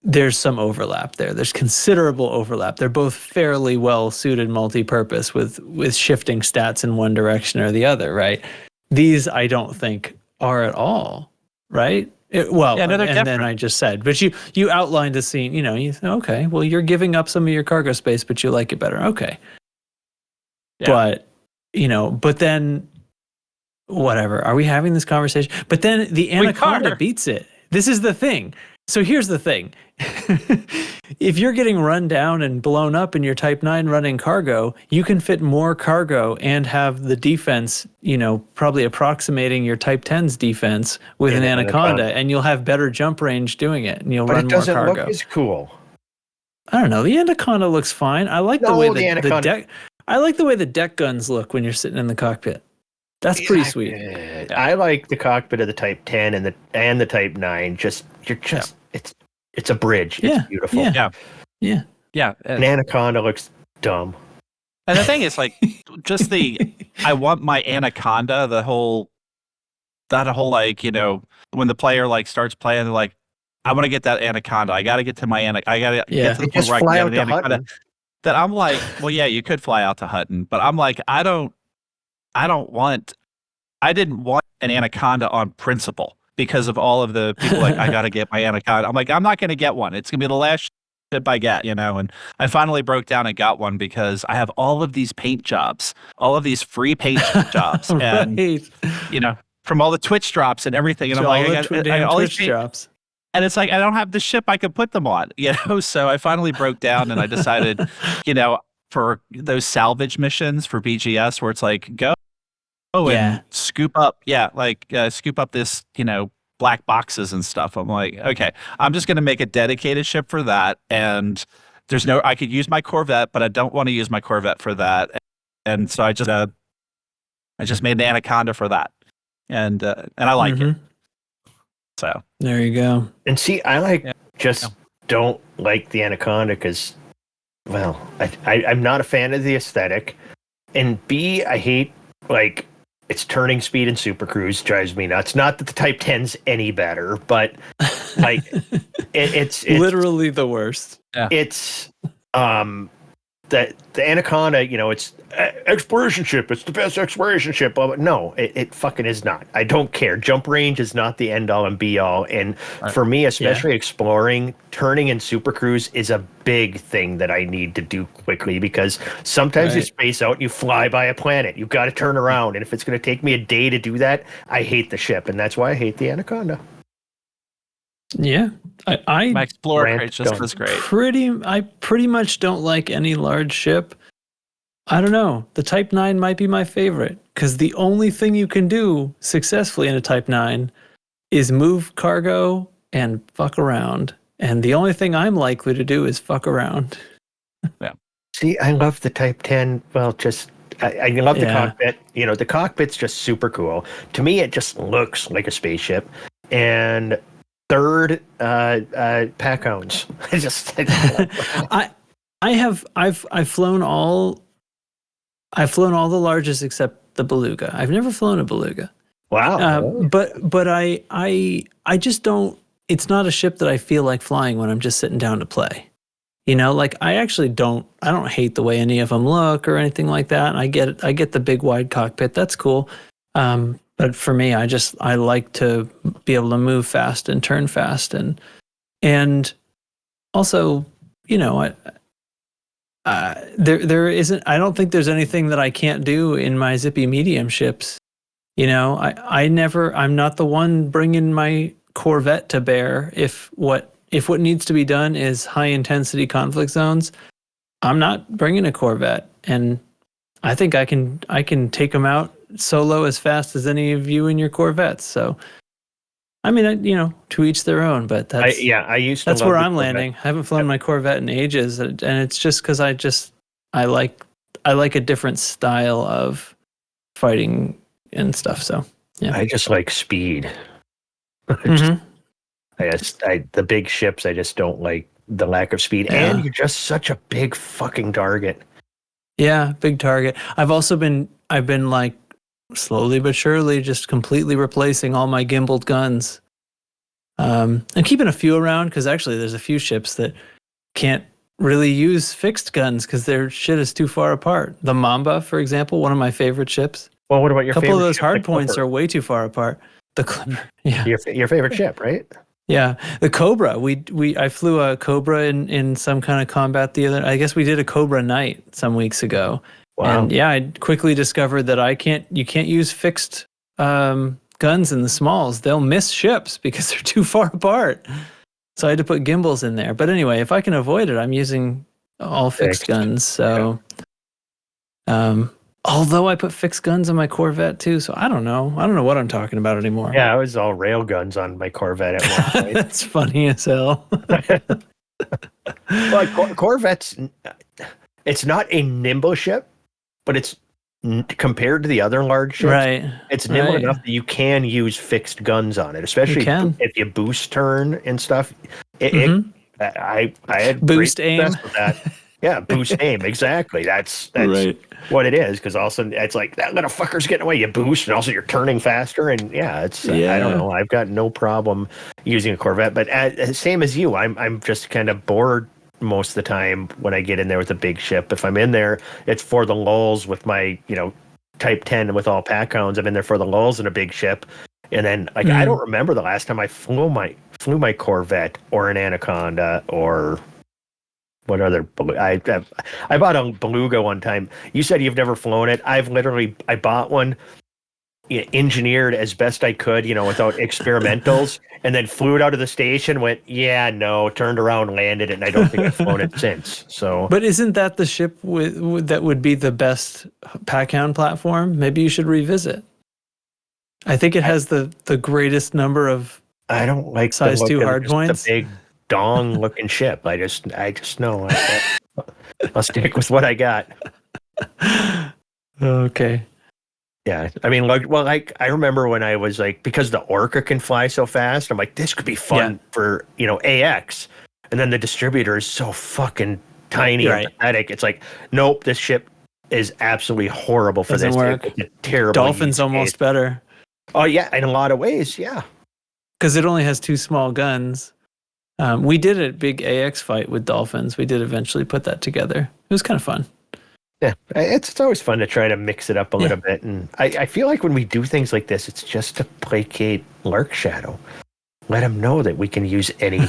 there's some overlap there. There's considerable overlap. They're both fairly well suited multi-purpose with shifting stats in one direction or the other, right? These I don't think are at all, right? Then I just said, but you outlined a scene, you say, okay, well, you're giving up some of your cargo space, but you like it better. Okay. Yeah. But then whatever, are we having this conversation? But then the Anaconda beats it. This is the thing. So here's the thing. If you're getting run down and blown up in your Type 9 running cargo, you can fit more cargo and have the defense, probably approximating your Type 10's defense with an Anaconda, and you'll have better jump range doing it, and you'll run more cargo. But it doesn't look as cool. I don't know. The Anaconda looks fine. I like the way the deck. I like the way the deck guns look when you're sitting in the cockpit. That's pretty sweet. I like the cockpit of the Type 10 and the Type 9. It's a bridge. It's beautiful. Yeah. An Anaconda looks dumb. And the thing is, like, just I want my Anaconda. That whole like, when the player starts playing, they're like, I want to get that Anaconda. I got to get to my Anaconda. I got to get to the point where I can get the Anaconda. Hutton. That I'm like, well, yeah, you could fly out to Hutton, but I'm like, I didn't want an Anaconda on principle because of all of the people like, I got to get my Anaconda. I'm like, I'm not going to get one. It's going to be the last ship I get, and I finally broke down and got one because I have all of these paint jobs, all of these free paint jobs, and, from all the Twitch drops and everything. And I'm like, I got all these drops. And it's like, I don't have the ship I could put them on, So I finally broke down and I decided, for those salvage missions for BGS where it's like, go and scoop up, scoop up this, black boxes and stuff. I'm like, okay, I'm just going to make a dedicated ship for that. And I could use my Corvette, but I don't want to use my Corvette for that. And so I just made an Anaconda for that. And I like it. So there you go. And see, I don't like the Anaconda because, well, I'm not a fan of the aesthetic, and B, I hate its turning speed in Super Cruise drives me nuts. Not that the Type 10's any better, but it's literally the worst. Yeah. It's the Anaconda, it's exploration ship. It's the best exploration ship. But no, it fucking is not. I don't care. Jump range is not the end all and be all. And for me, especially exploring, turning in Super Cruise is a big thing that I need to do quickly because sometimes you space out and you fly by a planet. You've got to turn around. And if it's going to take me a day to do that, I hate the ship. And that's why I hate the Anaconda. Yeah, my Explorer crate just was great. I pretty much don't like any large ship. I don't know. The Type 9 might be my favorite because the only thing you can do successfully in a Type 9 is move cargo and fuck around. And the only thing I'm likely to do is fuck around. Yeah. See, I love the Type 10. Well, I love the cockpit. The cockpit's just super cool. To me, it just looks like a spaceship. and third pack hounds. I've flown all the largest except the beluga. I've never flown a beluga. Wow. But I just don't. It's not a ship that I feel like flying when I'm just sitting down to play. You know, like I actually don't. I don't hate the way any of them look or anything like that. And I get the big wide cockpit. That's cool. But for me, I like to be able to move fast and turn fast and also, you know, there isn't. I don't think there's anything that I can't do in my zippy medium ships. You know, I'm not the one bringing my Corvette to bear. If what needs to be done is high intensity conflict zones, I'm not bringing a Corvette, and I think I can take them out solo as fast as any of you in your Corvettes. So, I mean, you know, to each their own. But that's that's where I'm landing. I haven't flown my Corvette in ages, and it's just because I like a different style of fighting and stuff. So yeah, I just like speed. Mm-hmm. The big ships, I just don't like the lack of speed, and you're just such a big fucking target. Yeah, big target. I've been like slowly but surely just completely replacing all my gimbaled guns, and keeping a few around because actually there's a few ships that can't really use fixed guns because their shit is too far apart. The Mamba, for example, one of my favorite ships. Well, what about your couple favorite of those ship, hard the points Clipper? are way too far apart. The Clipper, yeah. Your favorite ship, right? Yeah, the Cobra. I flew a Cobra in some kind of combat the other. I guess we did a Cobra night some weeks ago. Wow. And yeah, I quickly discovered that you can't use fixed guns in the smalls. They'll miss ships because they're too far apart. So I had to put gimbals in there. But anyway, if I can avoid it, I'm using all fixed guns. So, although I put fixed guns on my Corvette too, so I don't know what I'm talking about anymore. Yeah, I was all rail guns on my Corvette at one point. That's funny as hell. Well, Corvette's, it's not a nimble ship, but it's compared to the other large ships, Right. it's nimble Right. enough that you can use fixed guns on it, especially if you boost turn and stuff. I had Boost great aim. success with that. Yeah, boost aim, exactly. That's Right. what it is. Because also it's like that little fucker's getting away. You boost, and also you're turning faster. And yeah, it's I don't know. I've got no problem using a Corvette, but same as you, I'm just kind of bored most of the time when I get in there with a big ship. If I'm in there, it's for the lulls with my Type 10 with all pack hounds. I'm in there for the lulls in a big ship, and then I don't remember the last time I flew my Corvette or an Anaconda or. What other? I bought a Beluga one time. You said you've never flown it. I bought one, engineered as best I could, without experimentals, and then flew it out of the station. Went, turned around, landed it, and I don't think I've flown it since. So, but isn't that the ship that would be the best pack hound platform? Maybe you should revisit. I think it has the greatest number of. I don't like size 2 hard points. The big dong looking ship. I just know I'll stick with what I got. Okay. Yeah, I mean, I remember when I was because the Orca can fly so fast, I'm like, this could be fun for AX, and then the distributor is so fucking tiny and pathetic. It's like, nope, this ship is absolutely horrible for Doesn't this. work. It's a terrible. Dolphin's almost better. Oh yeah, in a lot of ways, yeah. Because it only has 2 small guns. We did a big AX fight with dolphins. We did eventually put that together. It was kind of fun. Yeah, it's always fun to try to mix it up a little bit. And I feel like when we do things like this, it's just to placate Lark Shadow. Let him know that we can use any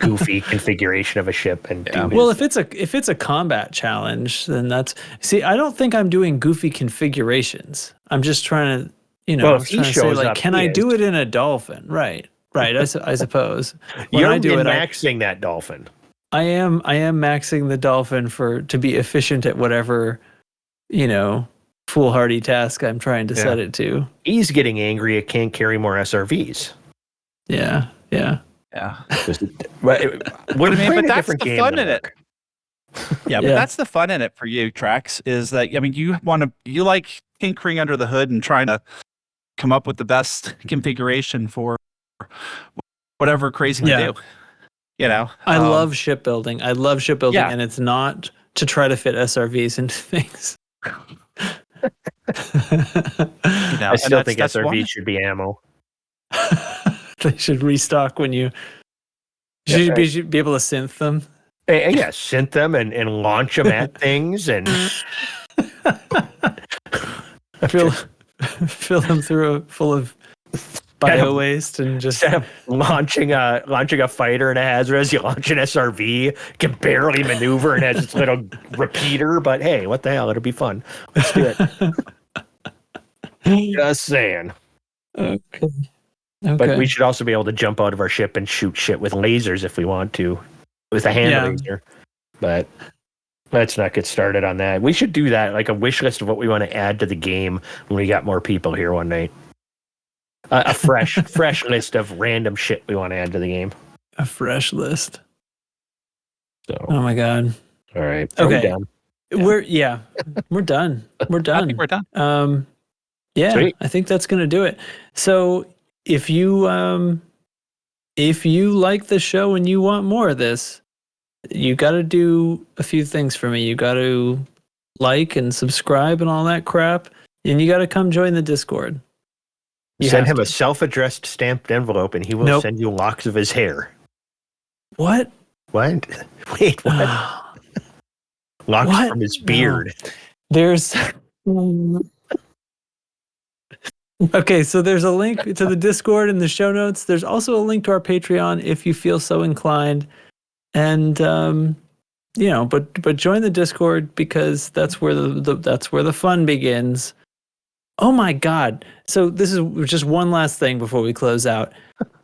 goofy configuration of a ship and do Well, if it's a combat challenge, then that's... See, I don't think I'm doing goofy configurations. I'm just trying to, if he shows up, can I do it in a dolphin? Right. Right, I suppose. You're maxing that dolphin. I am maxing the dolphin to be efficient at whatever, foolhardy task I'm trying to set it to. He's getting angry it can't carry more SRVs. Yeah. But that's the fun in it. Yeah, but that's the fun in it for you, Trax, is that, you like tinkering under the hood and trying to come up with the best configuration for whatever crazy we do. You know, I love shipbuilding. Yeah. And it's not to try to fit SRVs into things. I still think SRVs should be ammo. They should restock when you should be able to synth them. Yeah, synth them and launch them at things and fill them full of bio waste and just instead of launching a fighter in a Hazardous, you launch an SRV, can barely maneuver and has its little repeater. But hey, what the hell? It'll be fun. Let's do it. Just saying. Okay. But we should also be able to jump out of our ship and shoot shit with lasers if we want to, with a hand laser. But let's not get started on that. We should do that, like a wish list of what we want to add to the game when we got more people here one night. A fresh list of random shit we want to add to the game. A fresh list. So. Oh my god. All right. Okay. We're done. We're done. I think we're done. Yeah, Sweet. I think that's gonna do it. So if you like the show and you want more of this, you got to do a few things for me. You got to like and subscribe and all that crap, and you got to come join the Discord. Send him a self-addressed stamped envelope, and he will send you locks of his hair. What? What? Wait, what? Locks from his beard. No. There's. Okay, so there's a link to the Discord in the show notes. There's also a link to our Patreon if you feel so inclined. And but join the Discord because that's where the fun begins. Oh my god. So this is just one last thing before we close out.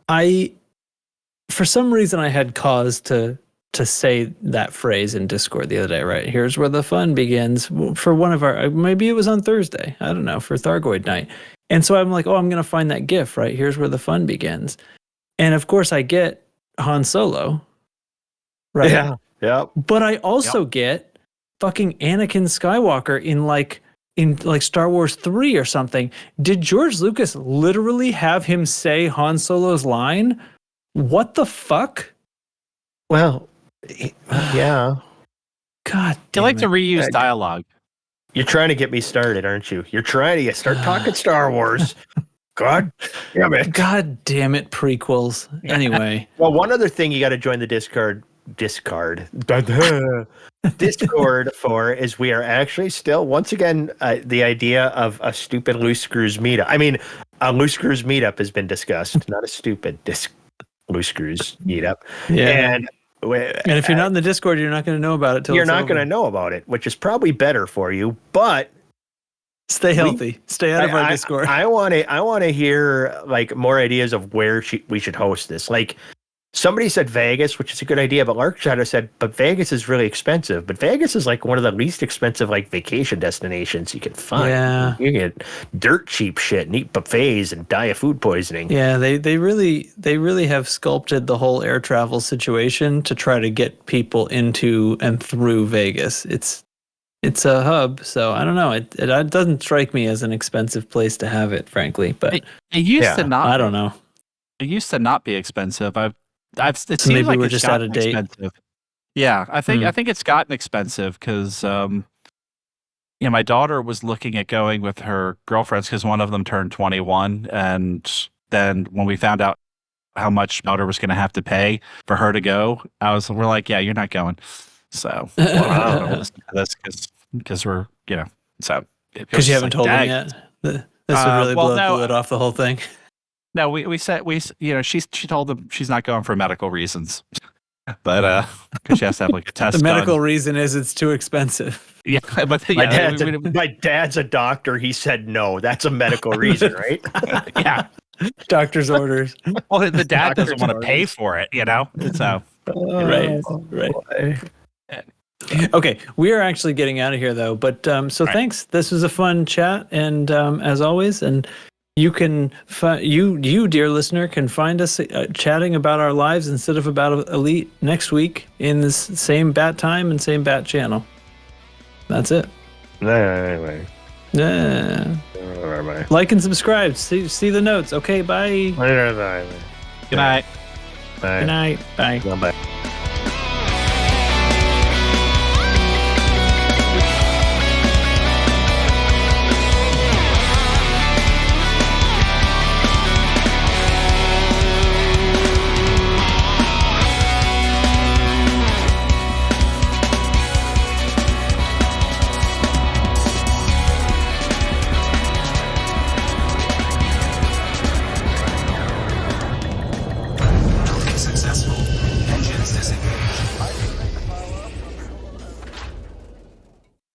For some reason I had cause to say that phrase in Discord the other day, right? Here's where the fun begins for one of our, maybe it was on Thursday. I don't know, for Thargoid night. And so I'm like, I'm going to find that GIF, right? Here's where the fun begins. And of course I get Han Solo, right? Yeah. Yep. But I also get fucking Anakin Skywalker in like Star Wars 3 or something. Did George Lucas literally have him say Han Solo's line? What the fuck? Well, yeah. God You like to reuse dialogue. You're trying to get me started, aren't you? You're trying to start talking Star Wars. God damn it. God damn it, prequels. Anyway. Well, one other thing you got to join the Discord for is we are actually still, once again, the idea of a stupid Loose Screws meetup. I mean, a Loose Screws meetup has been discussed, not a stupid Loose Screws meetup. Yeah. And if you're not in the Discord, you're not going to know about it till you're not going to know about it, which is probably better for you. But stay healthy. Stay out of our Discord. I want to hear like more ideas of where we should host this. Like somebody said Vegas, which is a good idea, but Lark Shadow said, but Vegas is really expensive. But Vegas is like one of the least expensive like vacation destinations you can find. Yeah. You get dirt cheap shit and eat buffets and die of food poisoning. Yeah, they really have sculpted the whole air travel situation to try to get people into and through Vegas. It's a hub, so I don't know. It doesn't strike me as an expensive place to have it, frankly. But it used to not. I don't know. It used to not be expensive. It So seems maybe like we're it's just out of gotten date. expensive. Yeah, I think it's gotten expensive because my daughter was looking at going with her girlfriends because one of them turned 21, and then when we found out how much daughter was going to have to pay for her to go, we're like, yeah, you're not going. So that's because we're so because you haven't told them yet. This would really blow the lid off the whole thing. No, we said she told them she's not going for medical reasons, but because she has to have like a test. The medical done. reason is it's too expensive. Yeah, but my dad's a doctor. He said no. That's a medical reason, right? Yeah, doctor's orders. Well, the dad doesn't want to pay for it, So right. Okay, we are actually getting out of here though. But thanks. This was a fun chat, and as always, and. You can you dear listener can find us chatting about our lives instead of about Elite next week in this same bat time and same bat channel. That's it. Anyway. Yeah. Like and subscribe. See the notes. Okay, bye. Good night. Bye. Good night. Bye. Bye.